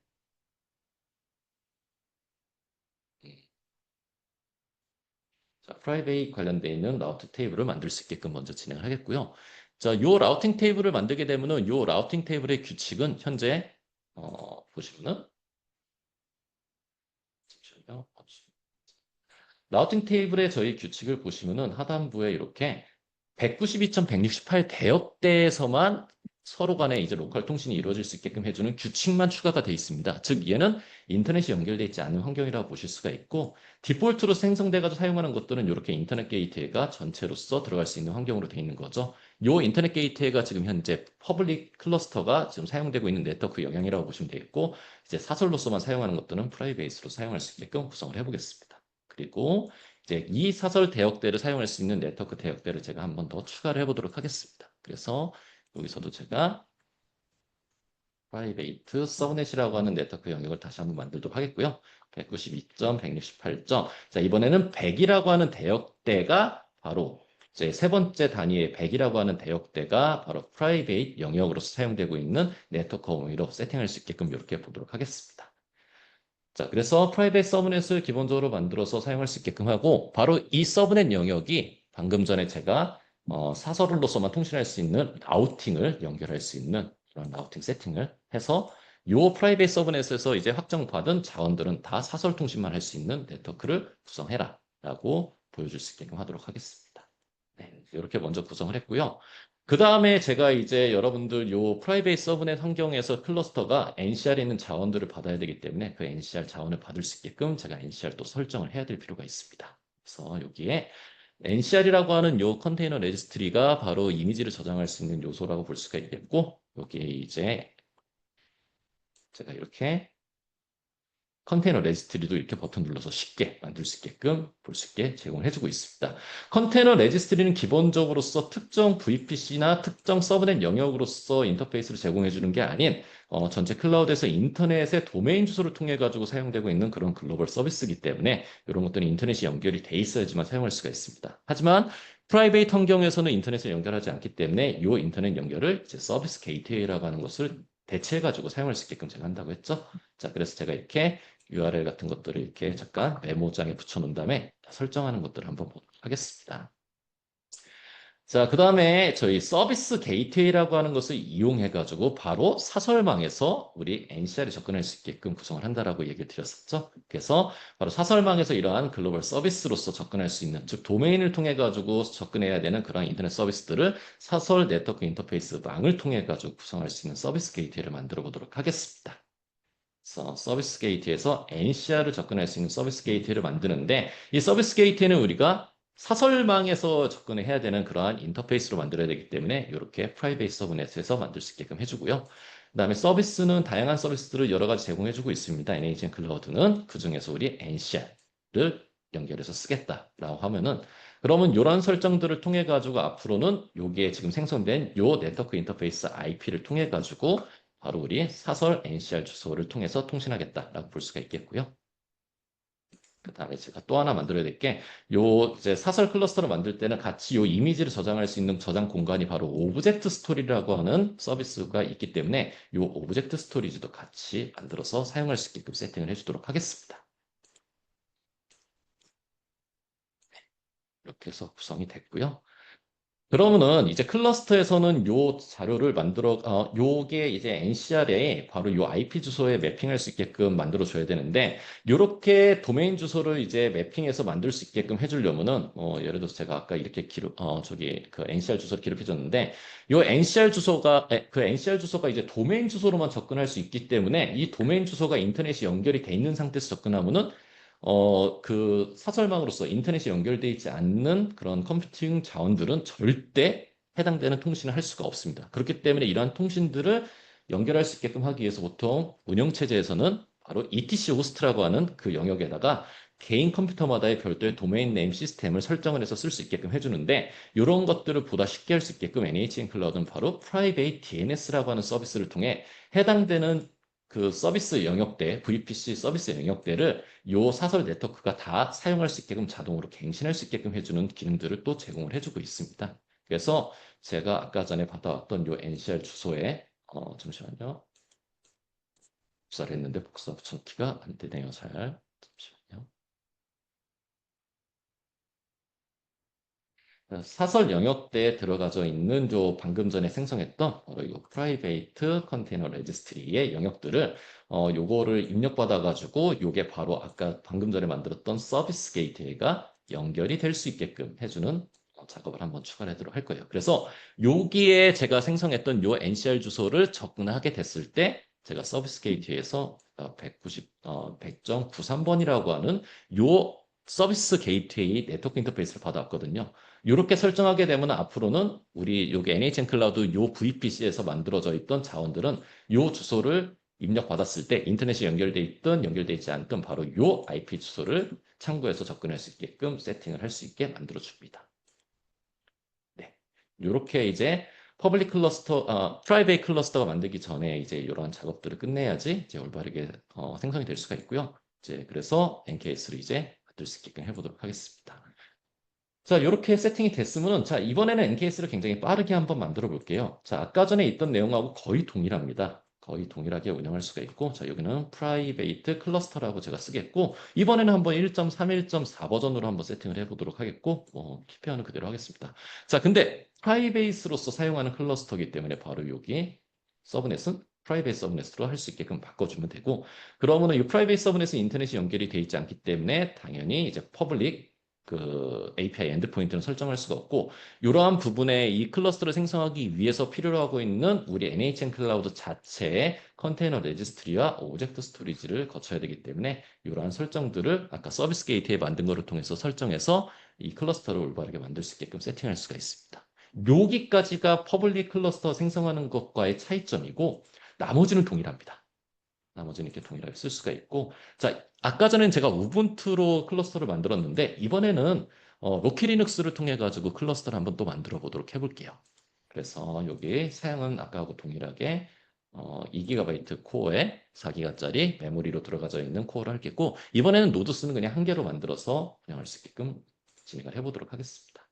자, 프라이빗 관련되어 있는 라우팅 테이블을 만들 수 있게끔 먼저 진행을 하겠고요. 자, 요 라우팅 테이블을 만들게 되면은 요 라우팅 테이블의 규칙은 현재 보시면은 잠시만요. 라우팅 테이블의 저희 규칙을 보시면은 하단부에 이렇게 192.168 대역대에서만 서로 간에 이제 로컬 통신이 이루어질 수 있게끔 해주는 규칙만 추가가 되어 있습니다. 즉 얘는 인터넷이 연결되어 있지 않은 환경이라고 보실 수가 있고 디폴트로 생성돼가지고 사용하는 것들은 이렇게 인터넷 게이트웨이가 전체로서 들어갈 수 있는 환경으로 되어 있는 거죠. 요 인터넷 게이트웨이가 지금 현재 퍼블릭 클러스터가 지금 사용되고 있는 네트워크 영향이라고 보시면 되겠고 이제 사설로서만 사용하는 것들은 프라이빗으로 사용할 수 있게끔 구성을 해보겠습니다. 그리고 이제 이 사설 대역대를 사용할 수 있는 네트워크 대역대를 제가 한 번 더 추가를 해보도록 하겠습니다. 그래서 여기서도 제가 프라이베이트 서브넷이라고 하는 네트워크 영역을 다시 한번 만들도록 하겠고요. 192.168점. 자, 이번에는 100이라고 하는 대역대가 바로 이제 세 번째 단위의 100이라고 하는 대역대가 바로 프라이베이트 영역으로서 사용되고 있는 네트워크 범위로 세팅할 수 있게끔 이렇게 보도록 하겠습니다. 자, 그래서 프라이빗 서브넷을 기본적으로 만들어서 사용할 수 있게끔 하고 바로 이 서브넷 영역이 방금 전에 제가 사설로서만 통신할 수 있는 라우팅을 연결할 수 있는 그런 라우팅 세팅을 해서 요 프라이빗 서브넷에서 이제 확정받은 자원들은 다 사설 통신만 할 수 있는 네트워크를 구성해라 라고 보여줄 수 있게끔 하도록 하겠습니다. 네, 이렇게 먼저 구성을 했고요. 그 다음에 제가 이제 여러분들 요 프라이빗 서브넷 환경에서 클러스터가 NCR에 있는 자원들을 받아야 되기 때문에 그 NCR 자원을 받을 수 있게끔 제가 NCR 또 설정을 해야 될 필요가 있습니다. 그래서 여기에 NCR이라고 하는 요 컨테이너 레지스트리가 바로 이미지를 저장할 수 있는 요소라고 볼 수가 있겠고, 여기에 이제 제가 이렇게 컨테이너 레지스트리도 이렇게 버튼 눌러서 쉽게 만들 수 있게끔 볼 수 있게 제공을 해주고 있습니다. 컨테이너 레지스트리는 기본적으로서 특정 VPC나 특정 서브넷 영역으로서 인터페이스를 제공해 주는 게 아닌 전체 클라우드에서 인터넷의 도메인 주소를 통해 가지고 사용되고 있는 그런 글로벌 서비스이기 때문에 이런 것들은 인터넷이 연결이 돼 있어야지만 사용할 수가 있습니다. 하지만 프라이베이트 환경에서는 인터넷을 연결하지 않기 때문에 이 인터넷 연결을 이제 서비스 게이트웨이라고 하는 것을 대체해 가지고 사용할 수 있게끔 제가 한다고 했죠. 자, 그래서 제가 이렇게 URL 같은 것들을 이렇게 잠깐 메모장에 붙여놓은 다음에 설정하는 것들을 한번 보도록 하겠습니다. 자, 그 다음에 저희 서비스 게이트웨이라고 하는 것을 이용해가지고 바로 사설망에서 우리 NCR에 접근할 수 있게끔 구성을 한다라고 얘기를 드렸었죠. 그래서 바로 사설망에서 이러한 글로벌 서비스로서 접근할 수 있는, 즉 도메인을 통해가지고 접근해야 되는 그런 인터넷 서비스들을 사설 네트워크 인터페이스 망을 통해가지고 구성할 수 있는 서비스 게이트웨이를 만들어 보도록 하겠습니다. 그래서 서비스 게이트에서 NCR을 접근할 수 있는 서비스 게이트를 만드는데 이 서비스 게이트는 우리가 사설망에서 접근을 해야 되는 그러한 인터페이스로 만들어야 되기 때문에 이렇게 프라이빗 서브넷에서 만들 수 있게끔 해주고요. 그다음에 서비스는 다양한 서비스들을 여러 가지 제공해주고 있습니다. NHN 클라우드는 그중에서 우리 NCR을 연결해서 쓰겠다라고 하면은 그러면 이런 설정들을 통해 가지고 앞으로는 여기에 지금 생성된 요 네트워크 인터페이스 IP를 통해 가지고 바로 우리 사설 NCR 주소를 통해서 통신하겠다라고 볼 수가 있겠고요. 그 다음에 제가 또 하나 만들어야 될 게, 요 이제 사설 클러스터를 만들 때는 같이 요 이미지를 저장할 수 있는 저장 공간이 바로 오브젝트 스토리라고 하는 서비스가 있기 때문에 요 오브젝트 스토리지도 같이 만들어서 사용할 수 있게끔 세팅을 해주도록 하겠습니다. 이렇게 해서 구성이 됐고요. 그러면은 이제 클러스터에서는 요 자료를 요게 이제 NCR에 바로 요 IP 주소에 매핑할 수 있게끔 만들어 줘야 되는데, 요렇게 도메인 주소를 이제 매핑해서 만들 수 있게끔 해주려면은, 예를 들어서 제가 아까 이렇게 그 NCR 주소를 기록해 줬는데, 그 NCR 주소가 이제 도메인 주소로만 접근할 수 있기 때문에, 이 도메인 주소가 인터넷이 연결이 돼 있는 상태에서 접근하면은 그 사설망으로서 인터넷이 연결되어 있지 않는 그런 컴퓨팅 자원들은 절대 해당되는 통신을 할 수가 없습니다. 그렇기 때문에 이러한 통신들을 연결할 수 있게끔 하기 위해서 보통 운영체제에서는 바로 ETC 호스트라고 하는 그 영역에다가 개인 컴퓨터마다의 별도의 도메인 네임 시스템을 설정을 해서 쓸 수 있게끔 해주는데 이런 것들을 보다 쉽게 할 수 있게끔 NHN 클라우드는 바로 Private DNS라고 하는 서비스를 통해 해당되는 그 서비스 영역대, VPC 서비스 영역대를 요 사설 네트워크가 다 사용할 수 있게끔 자동으로 갱신할 수 있게끔 해주는 기능들을 또 제공을 해주고 있습니다. 그래서 제가 아까 전에 받아왔던 요 NCR 주소에 잠시만요. 복사를 했는데 복사 붙여넣기가 안 되네요. 잘. 잠시만요. 사설 영역대에 들어가져 있는 저 방금 전에 생성했던 이 프라이베이트 컨테이너 레지스트리의 영역들을 요거를 입력받아 가지고 요게 바로 아까 방금 전에 만들었던 서비스 게이트웨이가 연결이 될 수 있게끔 해주는 작업을 한번 추가하도록 할 거예요. 그래서 여기에 제가 생성했던 요 NCR 주소를 접근하게 됐을 때 제가 서비스 게이트웨이에서 100.93번이라고 하는 요 서비스 게이트웨이 네트워크 인터페이스를 받아왔거든요. 이렇게 설정하게 되면 앞으로는 우리 여기 NHN 클라우드 요 VPC에서 만들어져 있던 자원들은 요 주소를 입력받았을 때 인터넷이 연결돼 있든 연결돼 있지 않든 바로 요 IP 주소를 참고해서 접근할 수 있게끔 세팅을 할 수 있게 만들어 줍니다. 네. 이렇게 이제 프라이베이트 클러스터가 만들기 전에 이제 이러한 작업들을 끝내야지 이제 올바르게 생성이 될 수가 있고요. 이제 그래서 NKS를 이제 만들 수 있게끔 해보도록 하겠습니다. 자, 이렇게 세팅이 됐으면은, 자, 이번에는 NKS를 굉장히 빠르게 한번 만들어 볼게요. 자, 아까 전에 있던 내용하고 거의 동일합니다. 거의 동일하게 운영할 수가 있고, 자, 여기는 프라이베이트 클러스터라고 제가 쓰겠고, 이번에는 한번 1.3, 1.4 버전으로 한번 세팅을 해보도록 하겠고, 키페어는 그대로 하겠습니다. 자, 근데 프라이베이스로서 사용하는 클러스터이기 때문에 바로 여기 서브넷은 프라이빗 서브넷으로 할 수 있게끔 바꿔주면 되고, 그러면은 이 프라이빗 서브넷은 인터넷이 연결이 돼 있지 않기 때문에 당연히 이제 퍼블릭 그 API 엔드포인트는 설정할 수가 없고, 이러한 부분에 이 클러스터를 생성하기 위해서 필요로 하고 있는 우리 NHN 클라우드 자체의 컨테이너 레지스트리와 오브젝트 스토리지를 거쳐야 되기 때문에 이러한 설정들을 아까 서비스 게이트에 만든 거를 통해서 설정해서 이 클러스터를 올바르게 만들 수 있게끔 세팅할 수가 있습니다. 여기까지가 퍼블릭 클러스터 생성하는 것과의 차이점이고, 나머지는 동일합니다. 나머지는 이렇게 동일하게 쓸 수가 있고, 자, 아까 전엔 제가 우분투로 클러스터를 만들었는데, 이번에는 로키 리눅스를 통해 가지고 클러스터를 한번 또 만들어 보도록 해볼게요. 그래서 여기 사양은 아까하고 동일하게 2GB 코어에 4기가짜리 메모리로 들어가져 있는 코어를 할겠고, 이번에는 노드스는 그냥 한 개로 만들어서 운영할 수 있게끔 진행을 해보도록 하겠습니다.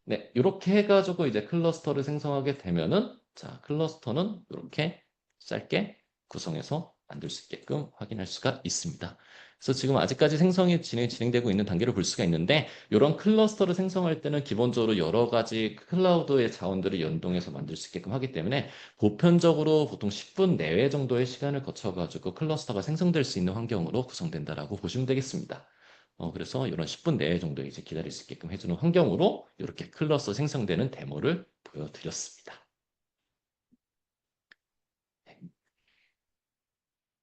네, 이렇게 해가지고 이제 클러스터를 생성하게 되면은, 자, 클러스터는 이렇게 짧게 구성해서 만들 수 있게끔 확인할 수가 있습니다. 그래서 지금 아직까지 생성이 진행되고 있는 단계를 볼 수가 있는데, 이런 클러스터를 생성할 때는 기본적으로 여러 가지 클라우드의 자원들을 연동해서 만들 수 있게끔 하기 때문에, 보편적으로 보통 10분 내외 정도의 시간을 거쳐가지고 클러스터가 생성될 수 있는 환경으로 구성된다라고 보시면 되겠습니다. 그래서 이런 10분 내에 정도 이제 기다릴 수 있게끔 해주는 환경으로 이렇게 클러스 생성되는 데모를 보여드렸습니다.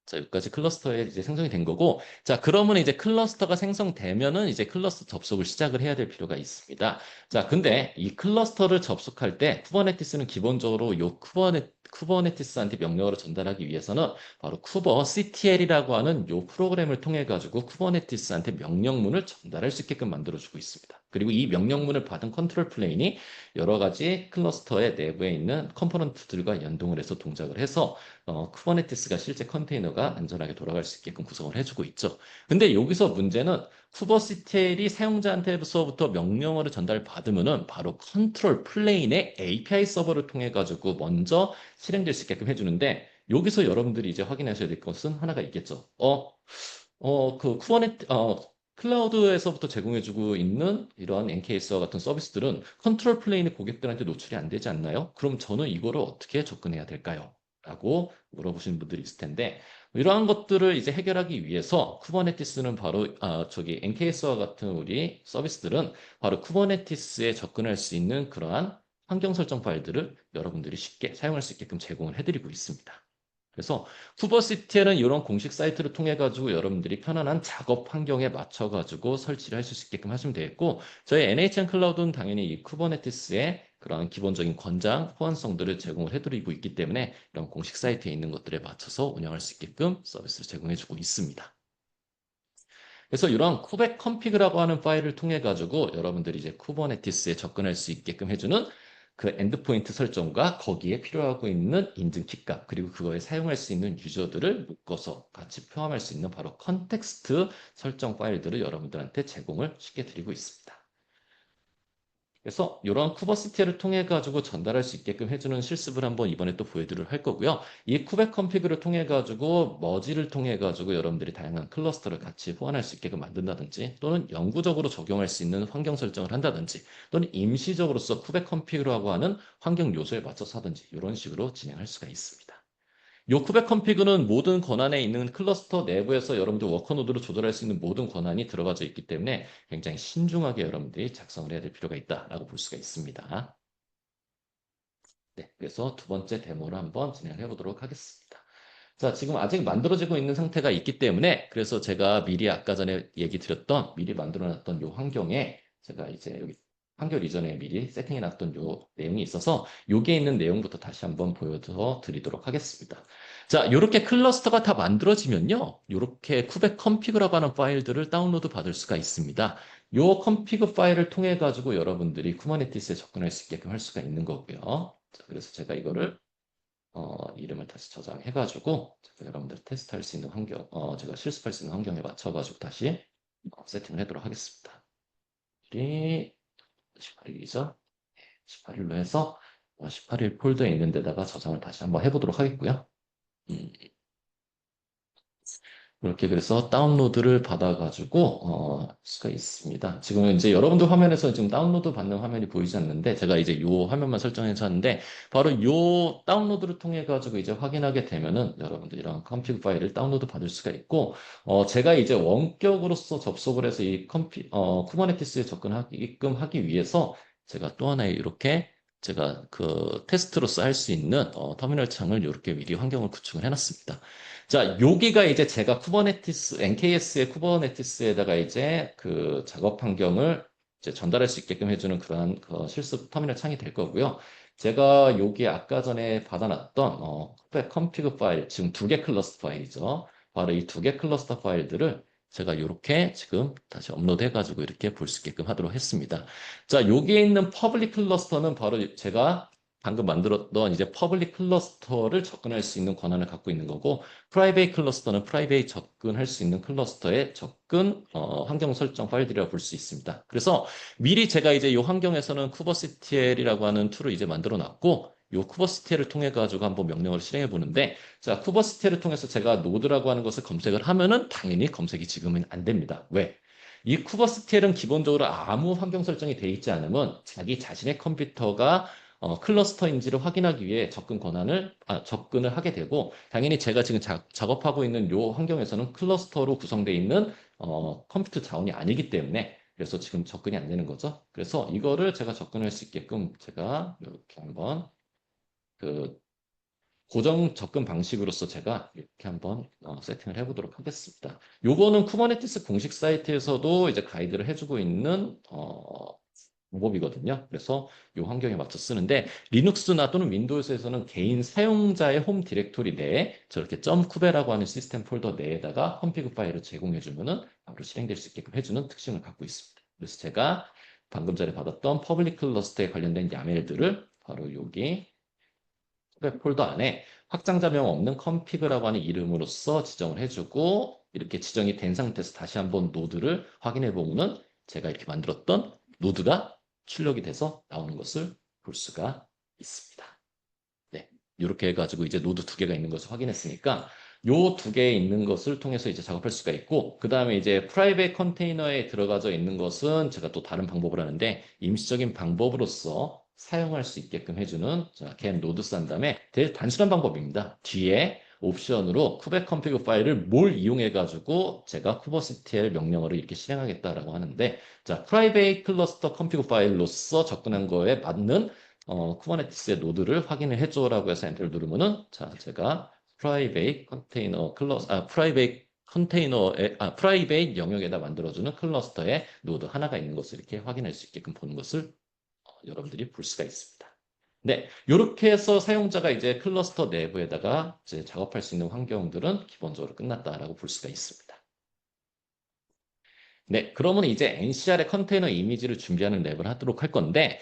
자, 여기까지 클러스터에 이제 생성이 된 거고, 자, 그러면 이제 클러스터가 생성되면은 이제 클러스터 접속을 시작을 해야 될 필요가 있습니다. 자, 근데 이 클러스터를 접속할 때 쿠버네티스는 기본적으로 요 쿠버네티스한테 명령어를 전달하기 위해서는 바로 쿠버CTL이라고 하는 요 프로그램을 통해 가지고 쿠버네티스한테 명령문을 전달할 수 있게끔 만들어주고 있습니다. 그리고 이 명령문을 받은 컨트롤 플레인이 여러 가지 클러스터의 내부에 있는 컴포넌트들과 연동을 해서 동작을 해서 쿠버네티스가 실제 컨테이너가 안전하게 돌아갈 수 있게끔 구성을 해주고 있죠. 근데 여기서 문제는 쿠버시텔이 사용자한테서부터 명령어를 전달받으면은 바로 컨트롤 플레인의 API 서버를 통해 가지고 먼저 실행될 수 있게끔 해주는데, 여기서 여러분들이 이제 확인하셔야 될 것은 하나가 있겠죠. 그 클라우드에서부터 제공해주고 있는 이러한 NKS와 같은 서비스들은 컨트롤 플레인의 고객들한테 노출이 안 되지 않나요? 그럼 저는 이거를 어떻게 접근해야 될까요? 라고 물어보시는 분들이 있을 텐데, 이러한 것들을 이제 해결하기 위해서 쿠버네티스는 바로 저기 NKS와 같은 우리 서비스들은 바로 쿠버네티스에 접근할 수 있는 그러한 환경 설정 파일들을 여러분들이 쉽게 사용할 수 있게끔 제공을 해드리고 있습니다. 그래서 쿠버시티에는 이런 공식 사이트를 통해 가지고 여러분들이 편안한 작업 환경에 맞춰 가지고 설치를 하실 수 있게끔 하시면 되겠고, 저희 NHN 클라우드는 당연히 이 쿠버네티스의 그런 기본적인 권장 호환성들을 제공을 해드리고 있기 때문에 이런 공식 사이트에 있는 것들에 맞춰서 운영할 수 있게끔 서비스를 제공해주고 있습니다. 그래서 이런 쿠베 컴피그라고 하는 파일을 통해 가지고 여러분들이 이제 쿠버네티스에 접근할 수 있게끔 해주는 그 엔드포인트 설정과 거기에 필요하고 있는 인증 키값, 그리고 그거에 사용할 수 있는 유저들을 묶어서 같이 포함할 수 있는 바로 컨텍스트 설정 파일들을 여러분들한테 제공을 쉽게 드리고 있습니다. 그래서 이런 쿠버시티를 통해 가지고 전달할 수 있게끔 해주는 실습을 한번 이번에 또 보여드리도록 할 거고요. 이 쿠베 컴피그를 통해 가지고 머지를 통해 가지고 여러분들이 다양한 클러스터를 같이 호환할 수 있게끔 만든다든지, 또는 영구적으로 적용할 수 있는 환경 설정을 한다든지, 또는 임시적으로서 쿠베 컴피그라고 하는 환경 요소에 맞춰서 하든지 이런 식으로 진행할 수가 있습니다. 요크백 컴피그는 모든 권한에 있는 클러스터 내부에서 여러분들 워커노드로 조절할 수 있는 모든 권한이 들어가져 있기 때문에 굉장히 신중하게 여러분들이 작성을 해야 될 필요가 있다라고 볼 수가 있습니다. 네, 그래서 두 번째 데모를 한번 진행해 보도록 하겠습니다. 자, 지금 아직 만들어지고 있는 상태가 있기 때문에, 그래서 제가 미리 아까 전에 얘기 드렸던 미리 만들어 놨던 요 환경에 제가 이제 여기 한결 이전에 미리 세팅해 놨던 요 내용이 있어서 여기에 있는 내용부터 다시 한번 보여줘 드리도록 하겠습니다. 자, 이렇게 클러스터가 다 만들어지면요, 이렇게 쿠베 컴피그라고 하는 파일들을 다운로드 받을 수가 있습니다. 요 컴피그 파일을 통해 가지고 여러분들이 쿠버네티스에 접근할 수 있게끔 할 수가 있는 거고요. 자, 그래서 제가 이거를 이름을 다시 저장해가지고 제가 여러분들 테스트할 수 있는 환경, 제가 실습할 수 있는 환경에 맞춰가지고 다시 세팅을 해도록 하겠습니다. 18일이죠? 18일로 해서 18일 폴더에 있는 데다가 저장을 다시 한번 해보도록 하겠고요. 음, 이렇게 그래서 다운로드를 받아가지고 할 수가 있습니다. 지금 이제 여러분들 화면에서 지금 다운로드 받는 화면이 보이지 않는데 제가 이제 요 화면만 설정해서 하는데 바로 요 다운로드를 통해 가지고 이제 확인하게 되면은 여러분들 이런 컴피그 파일을 다운로드 받을 수가 있고 제가 이제 원격으로서 접속을 해서 이 쿠버네티스에 접근하게끔 하기 위해서 제가 또 하나의 이렇게 제가 그 테스트로서 할 수 있는 터미널 창을 이렇게 미리 환경을 구축을 해놨습니다. 자, 여기가 이제 제가 쿠버네티스, NKS의 쿠버네티스에다가 이제 그 작업 환경을 이제 전달할 수 있게끔 해주는 그러한 그 실습 터미널 창이 될 거고요. 제가 여기 아까 전에 받아놨던 컴피그 파일, 지금 두 개 클러스터 파일이죠. 바로 이 두 개 클러스터 파일들을 제가 이렇게 지금 다시 업로드해가지고 이렇게 볼 수 있게끔 하도록 했습니다. 자, 여기에 있는 퍼블릭 클러스터는 바로 제가 방금 만들었던 이제 퍼블릭 클러스터를 접근할 수 있는 권한을 갖고 있는 거고, 프라이베이 클러스터는 프라이베이 접근할 수 있는 클러스터의 접근 환경 설정 파일들이라고 볼 수 있습니다. 그래서 미리 제가 이제 이 환경에서는 쿠버시티엘이라고 하는 툴을 이제 만들어 놨고, 이 쿠버시티엘을 통해 가지고 한번 명령을 실행해 보는데, 자, 쿠버시티엘을 통해서 제가 노드라고 하는 것을 검색을 하면은 당연히 검색이 지금은 안 됩니다. 왜? 이 쿠버시티엘은 기본적으로 아무 환경 설정이 돼 있지 않으면 자기 자신의 컴퓨터가 클러스터인지를 확인하기 위해 접근을 하게 되고, 당연히 제가 지금 작업하고 있는 이 환경에서는 클러스터로 구성되어 있는 컴퓨터 자원이 아니기 때문에 그래서 지금 접근이 안 되는 거죠. 그래서 이거를 제가 접근할 수 있게끔 제가 이렇게 한번 그 고정 접근 방식으로서 제가 이렇게 한번 세팅을 해보도록 하겠습니다. 요거는 쿠버네티스 공식 사이트에서도 이제 가이드를 해주고 있는 방법이거든요. 그래서 이 환경에 맞춰 쓰는데 리눅스나 또는 윈도우에서는 개인 사용자의 홈 디렉토리 내에 저렇게 .쿠베라고 하는 시스템 폴더 내에다가 컴피그 파일을 제공해 주면은 바로 실행될 수 있게끔 해주는 특징을 갖고 있습니다. 그래서 제가 방금 전에 받았던 퍼블릭 클러스터에 관련된 야멜들을 바로 여기 폴더 안에 확장자명 없는 컴피그라고 하는 이름으로써 지정을 해주고 이렇게 지정이 된 상태에서 다시 한번 노드를 확인해 보면은 제가 이렇게 만들었던 노드가 출력이 돼서 나오는 것을 볼 수가 있습니다. 네. 이렇게 해가지고 이제 노드 두 개가 있는 것을 확인했으니까 요 두 개 있는 것을 통해서 이제 작업할 수가 있고 그 다음에 이제 프라이빗 컨테이너에 들어가져 있는 것은 제가 또 다른 방법을 하는데 임시적인 방법으로서 사용할 수 있게끔 해주는 get 노드 싼 다음에 되게 단순한 방법입니다. 뒤에 옵션으로 쿠베 컴피그 파일을 뭘 이용해 가지고 제가 쿠버시티엘 명령어를 이렇게 실행하겠다라고 하는데 자 프라이빗 클러스터 컴피그 파일로서 접근한 거에 맞는 쿠버네티스의 노드를 확인을 해줘라고 해서 엔터를 누르면은 자 제가 프라이빗 컨테이너 클러스 프라이빗 컨테이너의 프라이빗 영역에다 만들어주는 클러스터에 노드 하나가 있는 것을 이렇게 확인할 수 있게끔 보는 것을 여러분들이 볼 수가 있습니다. 네, 이렇게 해서 사용자가 이제 클러스터 내부에다가 이제 작업할 수 있는 환경들은 기본적으로 끝났다라고 볼 수가 있습니다. 네, 그러면 이제 NCR의 컨테이너 이미지를 준비하는 랩을 하도록 할 건데,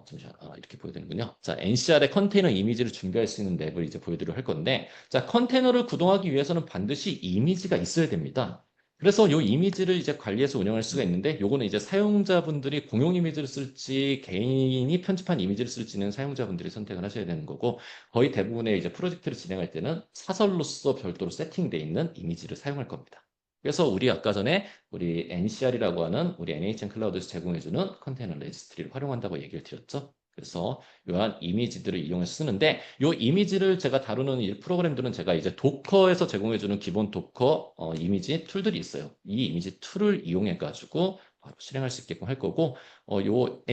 잠시만, 이렇게 보여드리는군요. 자, NCR의 컨테이너 이미지를 준비할 수 있는 랩을 이제 보여드리려 할 건데, 자, 컨테이너를 구동하기 위해서는 반드시 이미지가 있어야 됩니다. 그래서 이 이미지를 이제 관리해서 운영할 수가 있는데, 요거는 이제 사용자분들이 공용 이미지를 쓸지, 개인이 편집한 이미지를 쓸지는 사용자분들이 선택을 하셔야 되는 거고, 거의 대부분의 이제 프로젝트를 진행할 때는 사설로서 별도로 세팅되어 있는 이미지를 사용할 겁니다. 그래서 우리 아까 전에 우리 NCR이라고 하는 우리 NHN 클라우드에서 제공해주는 컨테이너 레지스트리를 활용한다고 얘기를 드렸죠. 그래서 이러한 이미지들을 이용해서 쓰는데 이 이미지를 제가 다루는 이 프로그램들은 제가 이제 도커에서 제공해주는 기본 도커 이미지 툴들이 있어요. 이 이미지 툴을 이용해 가지고 바로 실행할 수 있게끔 할 거고 요거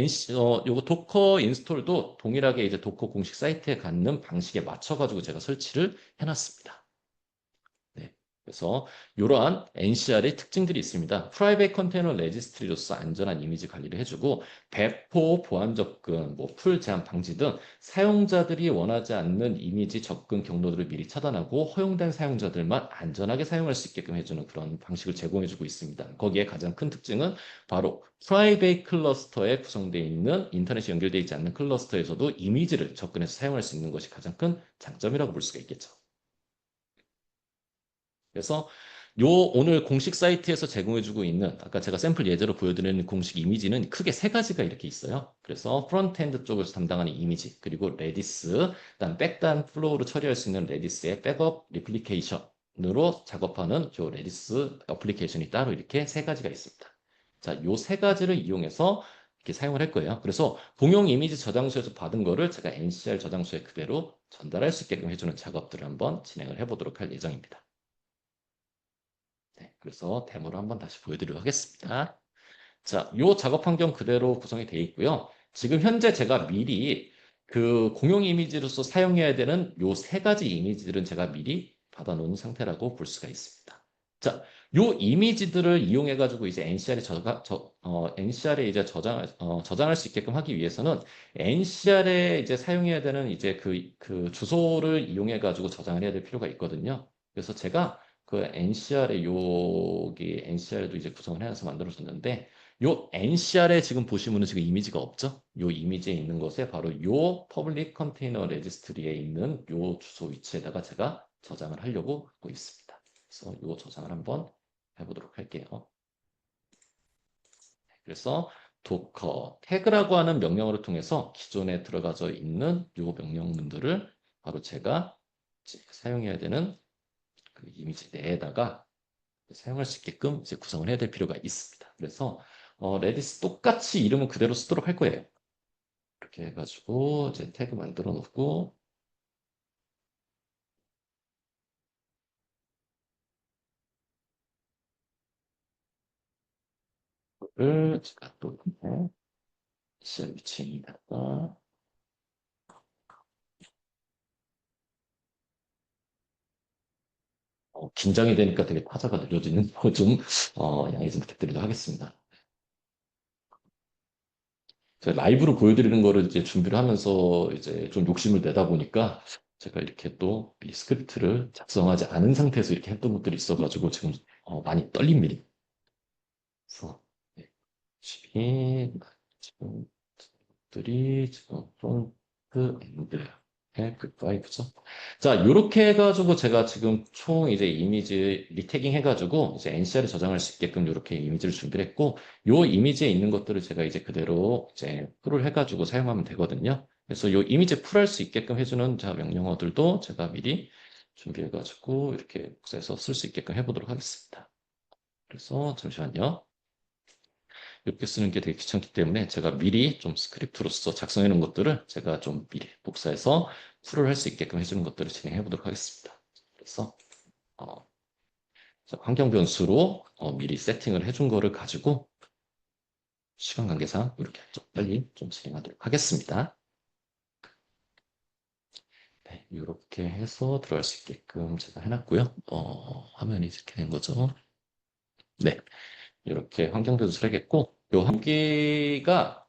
도커 인스톨도 동일하게 이제 도커 공식 사이트에 갖는 방식에 맞춰 가지고 제가 설치를 해놨습니다. 네. 그래서 이러한 NCR의 특징들이 있습니다. 프라이빗 컨테이너 레지스트리로서 안전한 이미지 관리를 해주고 배포, 보안 접근, 풀 제한 방지 등 사용자들이 원하지 않는 이미지 접근 경로들을 미리 차단하고 허용된 사용자들만 안전하게 사용할 수 있게끔 해주는 그런 방식을 제공해주고 있습니다. 거기에 가장 큰 특징은 바로 프라이빗 클러스터에 구성되어 있는 인터넷이 연결되어 있지 않는 클러스터에서도 이미지를 접근해서 사용할 수 있는 것이 가장 큰 장점이라고 볼 수가 있겠죠. 그래서 오늘 공식 사이트에서 제공해주고 있는 아까 제가 샘플 예제로 보여드리는 공식 이미지는 크게 세 가지가 이렇게 있어요. 그래서 프론트엔드 쪽에서 담당하는 이미지, 그리고 레디스, 그다음 백단 플로우로 처리할 수 있는 레디스의 백업 리플리케이션, 으로 작업하는 요 레디스 어플리케이션이 따로 이렇게 세 가지가 있습니다. 자, 요 세 가지를 이용해서 이렇게 사용을 할 거예요. 그래서 공용 이미지 저장소에서 받은 거를 제가 NCR 저장소에 그대로 전달할 수 있게끔 해주는 작업들을 한번 진행을 해보도록 할 예정입니다. 네, 그래서 데모를 한번 다시 보여드리도록 하겠습니다. 자, 요 작업 환경 그대로 구성이 되어 있고요. 지금 현재 제가 미리 그 공용 이미지로서 사용해야 되는 요 세 가지 이미지들은 제가 미리 받아놓은 상태라고 볼 수가 있습니다. 자, 요 이미지들을 이용해가지고 이제 NCR에 이제 저장할 수 있게끔 하기 위해서는 NCR에 이제 사용해야 되는 이제 그 주소를 이용해가지고 저장을 해야 될 필요가 있거든요. 그래서 제가 그 NCR에 여기 NCR도 이제 구성을 해서 만들어줬는데 요 NCR에 지금 보시면은 지금 이미지가 없죠? 요 이미지에 있는 것에 바로 요 퍼블릭 컨테이너 레지스트리에 있는 요 주소 위치에다가 제가 저장을 하려고 하고 있습니다. 그래서 요 저장을 한번 해보도록 할게요. 그래서 도커 태그라고 하는 명령어를 통해서 기존에 들어가져 있는 요 명령문들을 바로 제가 사용해야 되는 그 이미지 내에다가 사용할 수 있게끔 이제 구성을 해야 될 필요가 있습니다. 그래서 레디스 똑같이 이름은 그대로 쓰도록 할 거예요. 이렇게 해가지고 이제 태그 만들어 놓고 이거를 제가 또 시험 위치에다가 긴장이 되니까 되게 타자가 느려지는 거 좀 양해 좀 부탁드리도록 하겠습니다. 제가 라이브로 보여드리는 거를 이제 준비를 하면서 이제 좀 욕심을 내다 보니까 제가 이렇게 또 이 스크립트를 작성하지 않은 상태에서 이렇게 했던 것들이 있어가지고 지금 많이 떨립니다. 그래서 네, 12 지금 들이 지금 프론트 엔드 그5죠. 자, 이렇게 해가지고 제가 지금 총 이제 이미지 리태깅 해가지고 이제 NCR에 저장할 수 있게끔 이렇게 이미지를 준비를 했고, 요 이미지에 있는 것들을 제가 이제 그대로 이제 풀을 해가지고 사용하면 되거든요. 그래서 요 이미지 풀할 수 있게끔 해주는 자 명령어들도 제가 미리 준비해가지고 이렇게 복사해서 쓸 수 있게끔 해보도록 하겠습니다. 그래서 잠시만요. 이렇게 쓰는 게 되게 귀찮기 때문에 제가 미리 좀 스크립트로서 작성해 놓은 것들을 제가 좀 미리 복사해서 풀을 할 수 있게끔 해주는 것들을 진행해 보도록 하겠습니다. 그래서 어, 환경 변수로 미리 세팅을 해준 거를 가지고 시간 관계상 이렇게 좀 빨리 좀 진행하도록 하겠습니다. 네, 이렇게 해서 들어갈 수 있게끔 제가 해놨고요. 화면이 이렇게 된 거죠. 네. 이렇게 환경 변수를 하겠고, 요 함기가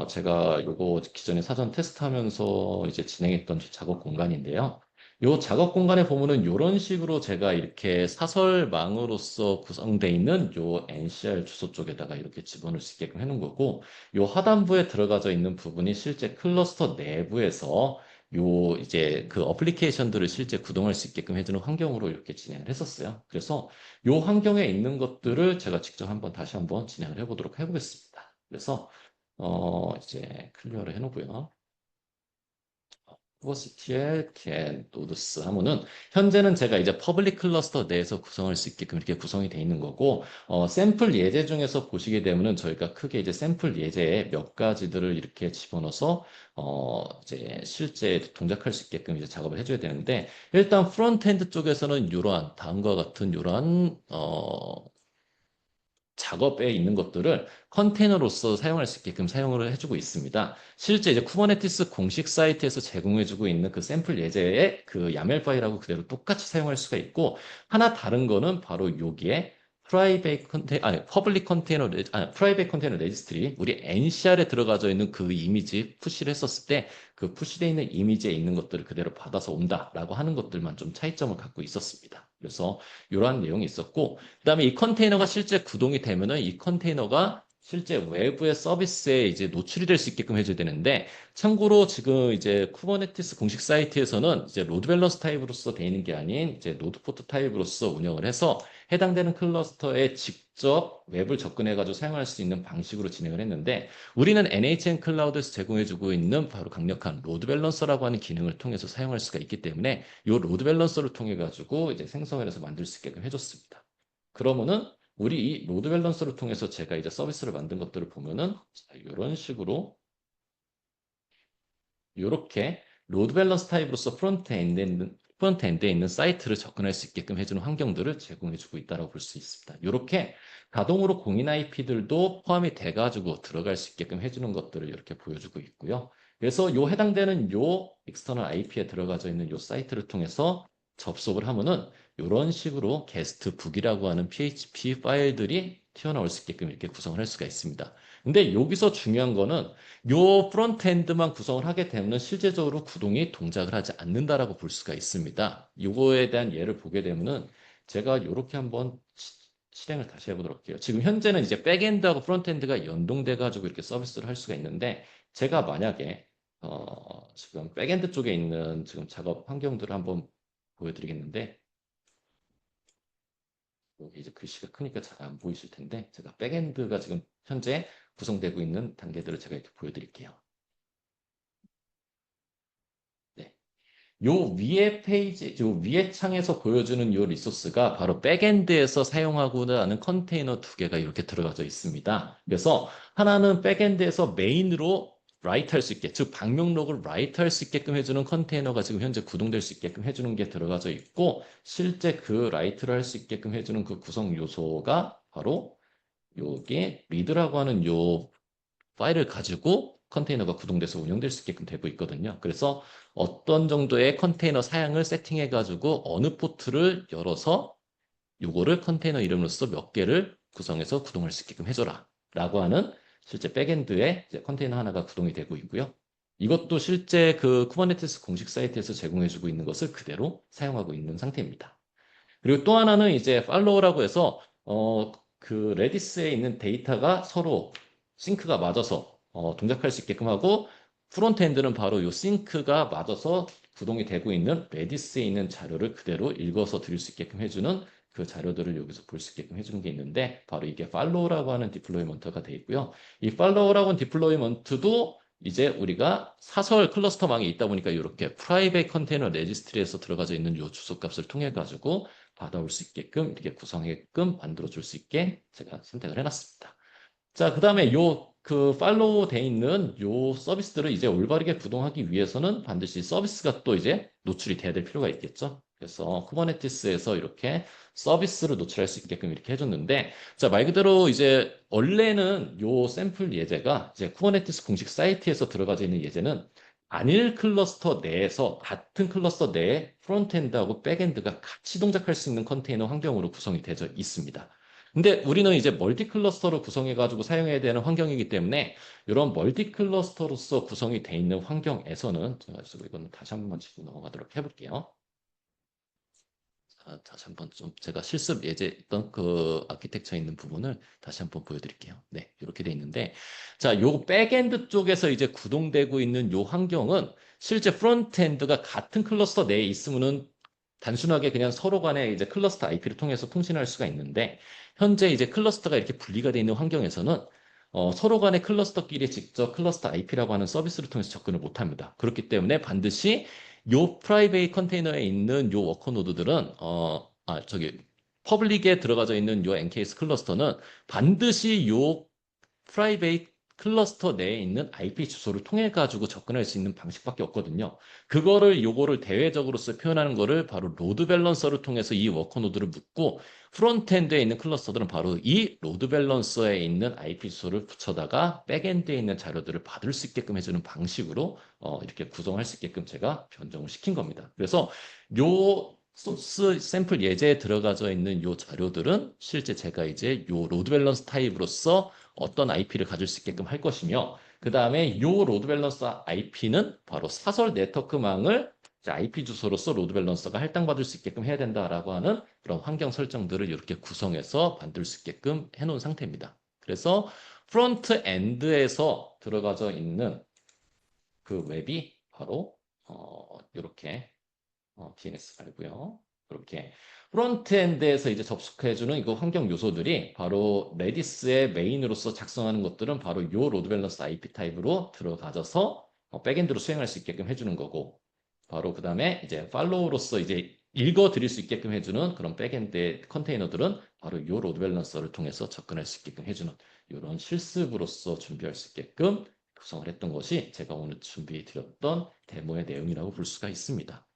제가 요거 기존에 사전 테스트하면서 이제 진행했던 작업 공간인데요. 요 작업 공간에 보면은 이런 식으로 제가 이렇게 사설망으로서 구성되어 있는 요 NCR 주소 쪽에다가 이렇게 집어넣을 수 있게끔 해놓은 거고, 요 하단부에 들어가져 있는 부분이 실제 클러스터 내부에서 요 이제 그 어플리케이션들을 실제 구동할 수 있게끔 해주는 환경으로 이렇게 진행을 했었어요. 그래서 요 환경에 있는 것들을 제가 직접 한번 다시 한번 진행을 해보도록 해보겠습니다. 그래서 이제 클리어를 해놓고요. 포스티엘 캔 노드스 하면은 현재는 제가 이제 퍼블릭 클러스터 내에서 구성할 수 있게끔 이렇게 구성이 되어 있는 거고 샘플 예제 중에서 보시게 되면은 저희가 크게 이제 샘플 예제에 몇 가지들을 이렇게 집어넣어서 이제 실제 동작할 수 있게끔 이제 작업을 해줘야 되는데 일단 프론트엔드 쪽에서는 이러한 다음과 같은 이러한 작업에 있는 것들을 컨테이너로서 사용할 수 있게끔 사용을 해주고 있습니다. 실제 이제 쿠버네티스 공식 사이트에서 제공해주고 있는 그 샘플 예제의 그 야멜 파일하고 그대로 똑같이 사용할 수가 있고 하나 다른 거는 바로 여기에 퍼블릭 컨테이너, 프라이빗 컨테이너 레지스트리, 우리 NCR에 들어가져 있는 그 이미지 푸시를 했었을 때 그 푸시되어 있는 이미지에 있는 것들을 그대로 받아서 온다라고 하는 것들만 좀 차이점을 갖고 있었습니다. 그래서 이러한 내용이 있었고, 그다음에 이 컨테이너가 실제 구동이 되면은 이 컨테이너가 실제 외부의 서비스에 이제 노출이 될 수 있게끔 해줘야 되는데, 참고로 지금 이제 쿠버네티스 공식 사이트에서는 이제 로드 밸런스 타입으로서 되어 있는 게 아닌 이제 노드 포트 타입으로서 운영을 해서 해당되는 클러스터에 직접 웹을 접근해가지고 사용할 수 있는 방식으로 진행을 했는데, 우리는 NHN 클라우드에서 제공해주고 있는 바로 강력한 로드 밸런서라고 하는 기능을 통해서 사용할 수가 있기 때문에 이 로드 밸런서를 통해 가지고 이제 생성을 해서 만들 수 있게끔 해줬습니다. 그러면은 우리 이 로드 밸런서를 통해서 제가 이제 서비스를 만든 것들을 보면은 자, 이런 식으로 이렇게 로드 밸런스 타입으로서 프론트엔드에 있는 사이트를 접근할 수 있게끔 해주는 환경들을 제공해주고 있다고 볼 수 있습니다. 이렇게 가동으로 공인 IP들도 포함이 돼가지고 들어갈 수 있게끔 해주는 것들을 이렇게 보여주고 있고요. 그래서 요 해당되는 요 익스터널 IP에 들어가져 있는 요 사이트를 통해서 접속을 하면은 이런 식으로 게스트 북이라고 하는 PHP 파일들이 튀어나올 수 있게끔 이렇게 구성을 할 수가 있습니다. 근데 여기서 중요한 거는 요 프론트엔드만 구성을 하게 되면 실제적으로 구동이 동작을 하지 않는다라고 볼 수가 있습니다. 이거에 대한 예를 보게 되면은 제가 이렇게 한번 실행을 다시 해보도록 할게요. 지금 현재는 이제 백엔드하고 프론트엔드가 연동돼 가지고 이렇게 서비스를 할 수가 있는데 제가 만약에 지금 백엔드 쪽에 있는 지금 작업 환경들을 한번 보여드리겠는데 여기 이제 글씨가 크니까 잘 안 보이실 텐데 제가 백엔드가 지금 현재 구성되고 있는 단계들을 제가 이렇게 보여드릴게요. 네. 요 위에 페이지, 요 위에 창에서 보여주는 요 리소스가 바로 백엔드에서 사용하고자 하는 컨테이너 두 개가 이렇게 들어가져 있습니다. 그래서 하나는 백엔드에서 메인으로 라이트 할 수 있게, 즉 방명록을 라이트 할 수 있게끔 해주는 컨테이너가 지금 현재 구동될 수 있게끔 해주는 게 들어가져 있고, 실제 그 라이트를 할 수 있게끔 해주는 그 구성 요소가 바로 요게 리드라고 하는 요 파일을 가지고 컨테이너가 구동돼서 운영될 수 있게끔 되고 있거든요. 그래서 어떤 정도의 컨테이너 사양을 세팅해가지고 어느 포트를 열어서 요거를 컨테이너 이름으로써 몇 개를 구성해서 구동할 수 있게끔 해줘라 라고 하는 실제 백엔드에 이제 컨테이너 하나가 구동이 되고 있고요. 이것도 실제 그 쿠버네티스 공식 사이트에서 제공해주고 있는 것을 그대로 사용하고 있는 상태입니다. 그리고 또 하나는 이제 팔로우라고 해서 그 레디스에 있는 데이터가 서로 싱크가 맞아서 동작할 수 있게끔 하고 프론트엔드는 바로 이 싱크가 맞아서 구동이 되고 있는 레디스에 있는 자료를 그대로 읽어서 드릴 수 있게끔 해주는 그 자료들을 여기서 볼 수 있게끔 해주는 게 있는데 바로 이게 팔로우라고 하는 디플로이먼트가 되어 있고요. 이 팔로우라고 하는 디플로이먼트도 이제 우리가 사설 클러스터망에 있다 보니까 이렇게 프라이빗 컨테이너 레지스트리에서 들어가져 있는 이 주소값을 통해 가지고 받아올 수 있게끔 이렇게 구성하게끔 만들어 줄 수 있게 제가 선택을 해놨습니다. 자, 그 다음에 그 팔로우 돼 있는 요 서비스들을 이제 올바르게 구동하기 위해서는 반드시 서비스가 또 이제 노출이 돼야 될 필요가 있겠죠. 그래서 쿠버네티스에서 이렇게 서비스를 노출할 수 있게끔 이렇게 해줬는데, 자, 말 그대로 이제 원래는 요 샘플 예제가 이제 쿠버네티스 공식 사이트에서 들어가져 있는 예제는 안일 클러스터 내에서 같은 클러스터 내에 프론트엔드하고 백엔드가 같이 동작할 수 있는 컨테이너 환경으로 구성이 되어 있습니다. 근데 우리는 이제 멀티 클러스터를 구성해가지고 사용해야 되는 환경이기 때문에 이런 멀티 클러스터로서 구성이 되어 있는 환경에서는 제가 이거는 다시 한 번만 짚고 넘어가도록 해볼게요. 자, 다시 한번 좀 제가 실습 예제했던 그 아키텍처에 있는 부분을 다시 한번 보여드릴게요. 네, 이렇게 돼 있는데, 자, 요 백엔드 쪽에서 이제 구동되고 있는 요 환경은 실제 프론트엔드가 같은 클러스터 내에 있으면은 단순하게 그냥 서로 간에 이제 클러스터 IP를 통해서 통신할 수가 있는데, 현재 이제 클러스터가 이렇게 분리가 되어 있는 환경에서는 서로 간의 클러스터끼리 직접 클러스터 IP라고 하는 서비스를 통해서 접근을 못 합니다. 그렇기 때문에 반드시 요 프라이베이 컨테이너에 있는 요 워커 노드들은 저기 퍼블릭에 들어가져 있는 요 NKS 클러스터는 반드시 요 프라이베이 클러스터 내에 있는 IP 주소를 통해 가지고 접근할 수 있는 방식밖에 없거든요. 요거를 대외적으로서 표현하는 거를 바로 로드 밸런서를 통해서 이 워커 노드를 묻고 프론트엔드에 있는 클러스터들은 바로 이 로드 밸런서에 있는 IP 주소를 붙여다가 백엔드에 있는 자료들을 받을 수 있게끔 해주는 방식으로 이렇게 구성할 수 있게끔 제가 변경을 시킨 겁니다. 그래서 요 소스 샘플 예제에 들어가져 있는 요 자료들은 실제 제가 이제 요 로드 밸런스 타입으로서 어떤 IP를 가질 수 있게끔 할 것이며, 그 다음에 요 로드 밸런서 IP는 바로 사설 네트워크망을 IP 주소로서 로드 밸런서가 할당받을 수 있게끔 해야 된다라고 하는 그런 환경 설정들을 이렇게 구성해서 만들 수 있게끔 해놓은 상태입니다. 그래서 프론트 엔드에서 들어가져 있는 그 웹이 바로 이렇게 DNS 말고요. 이렇게 프론트엔드에서 이제 접속해주는 이거 환경 요소들이 바로 레디스의 메인으로서 작성하는 것들은 바로 요 로드 밸런스 IP 타입으로 들어가져서 백엔드로 수행할 수 있게끔 해주는 거고, 바로 그 다음에 이제 팔로우로서 이제 읽어 드릴 수 있게끔 해주는 그런 백엔드의 컨테이너들은 바로 요 로드 밸런서를 통해서 접근할 수 있게끔 해주는 이런 실습으로서 준비할 수 있게끔 구성을 했던 것이 제가 오늘 준비해 드렸던 데모의 내용이라고 볼 수가 있습니다.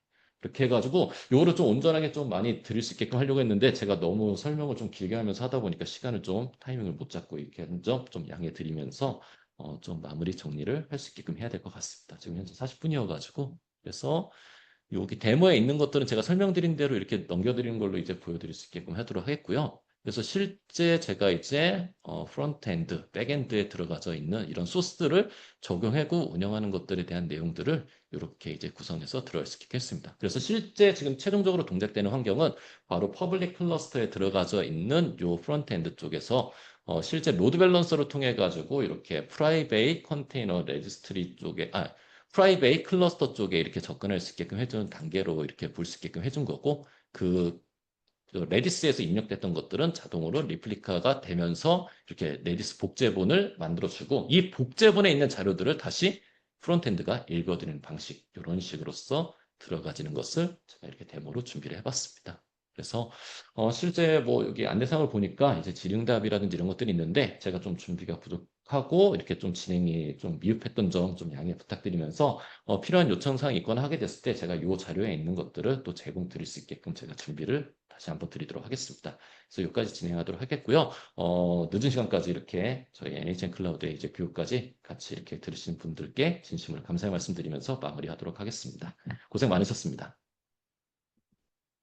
이렇게 해가지고 요거를 좀 온전하게 좀 많이 드릴 수 있게끔 하려고 했는데 제가 너무 설명을 좀 길게 하면서 하다 보니까 시간을 좀 타이밍을 못 잡고 이렇게 한 점 좀 양해 드리면서 좀 마무리 정리를 할 수 있게끔 해야 될 것 같습니다. 지금 현재 40분이어가지고 그래서 여기 데모에 있는 것들은 제가 설명드린 대로 이렇게 넘겨드리는 걸로 이제 보여드릴 수 있게끔 하도록 하겠고요. 그래서 실제 제가 이제 프론트엔드, 백엔드에 들어가져 있는 이런 소스들을 적용하고 운영하는 것들에 대한 내용들을 이렇게 이제 구성해서 들어갈 수 있겠습니다. 그래서 실제 지금 최종적으로 동작되는 환경은 바로 퍼블릭 클러스터에 들어가져 있는 요 프론트엔드 쪽에서 실제 로드 밸런서를 통해 가지고 이렇게 프라이베이 컨테이너 레지스트리 쪽에 프라이베이 클러스터 쪽에 이렇게 접근할 수 있게끔 해주는 단계로 이렇게 볼 수 있게끔 해준 거고 그 레디스에서 입력됐던 것들은 자동으로 리플리카가 되면서 이렇게 레디스 복제본을 만들어주고 이 복제본에 있는 자료들을 다시 프론트엔드가 읽어드리는 방식 이런 식으로서 들어가지는 것을 제가 이렇게 데모로 준비를 해봤습니다. 그래서 실제 뭐 여기 안내상을 보니까 이제 질의응답이라든지 이런 것들이 있는데 제가 좀 준비가 부족하고 이렇게 좀 진행이 좀 미흡했던 점 좀 양해 부탁드리면서 필요한 요청사항이 있거나 하게 됐을 때 제가 이 자료에 있는 것들을 또 제공 드릴 수 있게끔 제가 준비를 다시 한번 드리도록 하겠습니다. 그래서 여기까지 진행하도록 하겠고요. 늦은 시간까지 이렇게 저희 NHN 클라우드의 이제 교육까지 같이 이렇게 들으신 분들께 진심으로 감사의 말씀드리면서 마무리하도록 하겠습니다. 고생 많으셨습니다.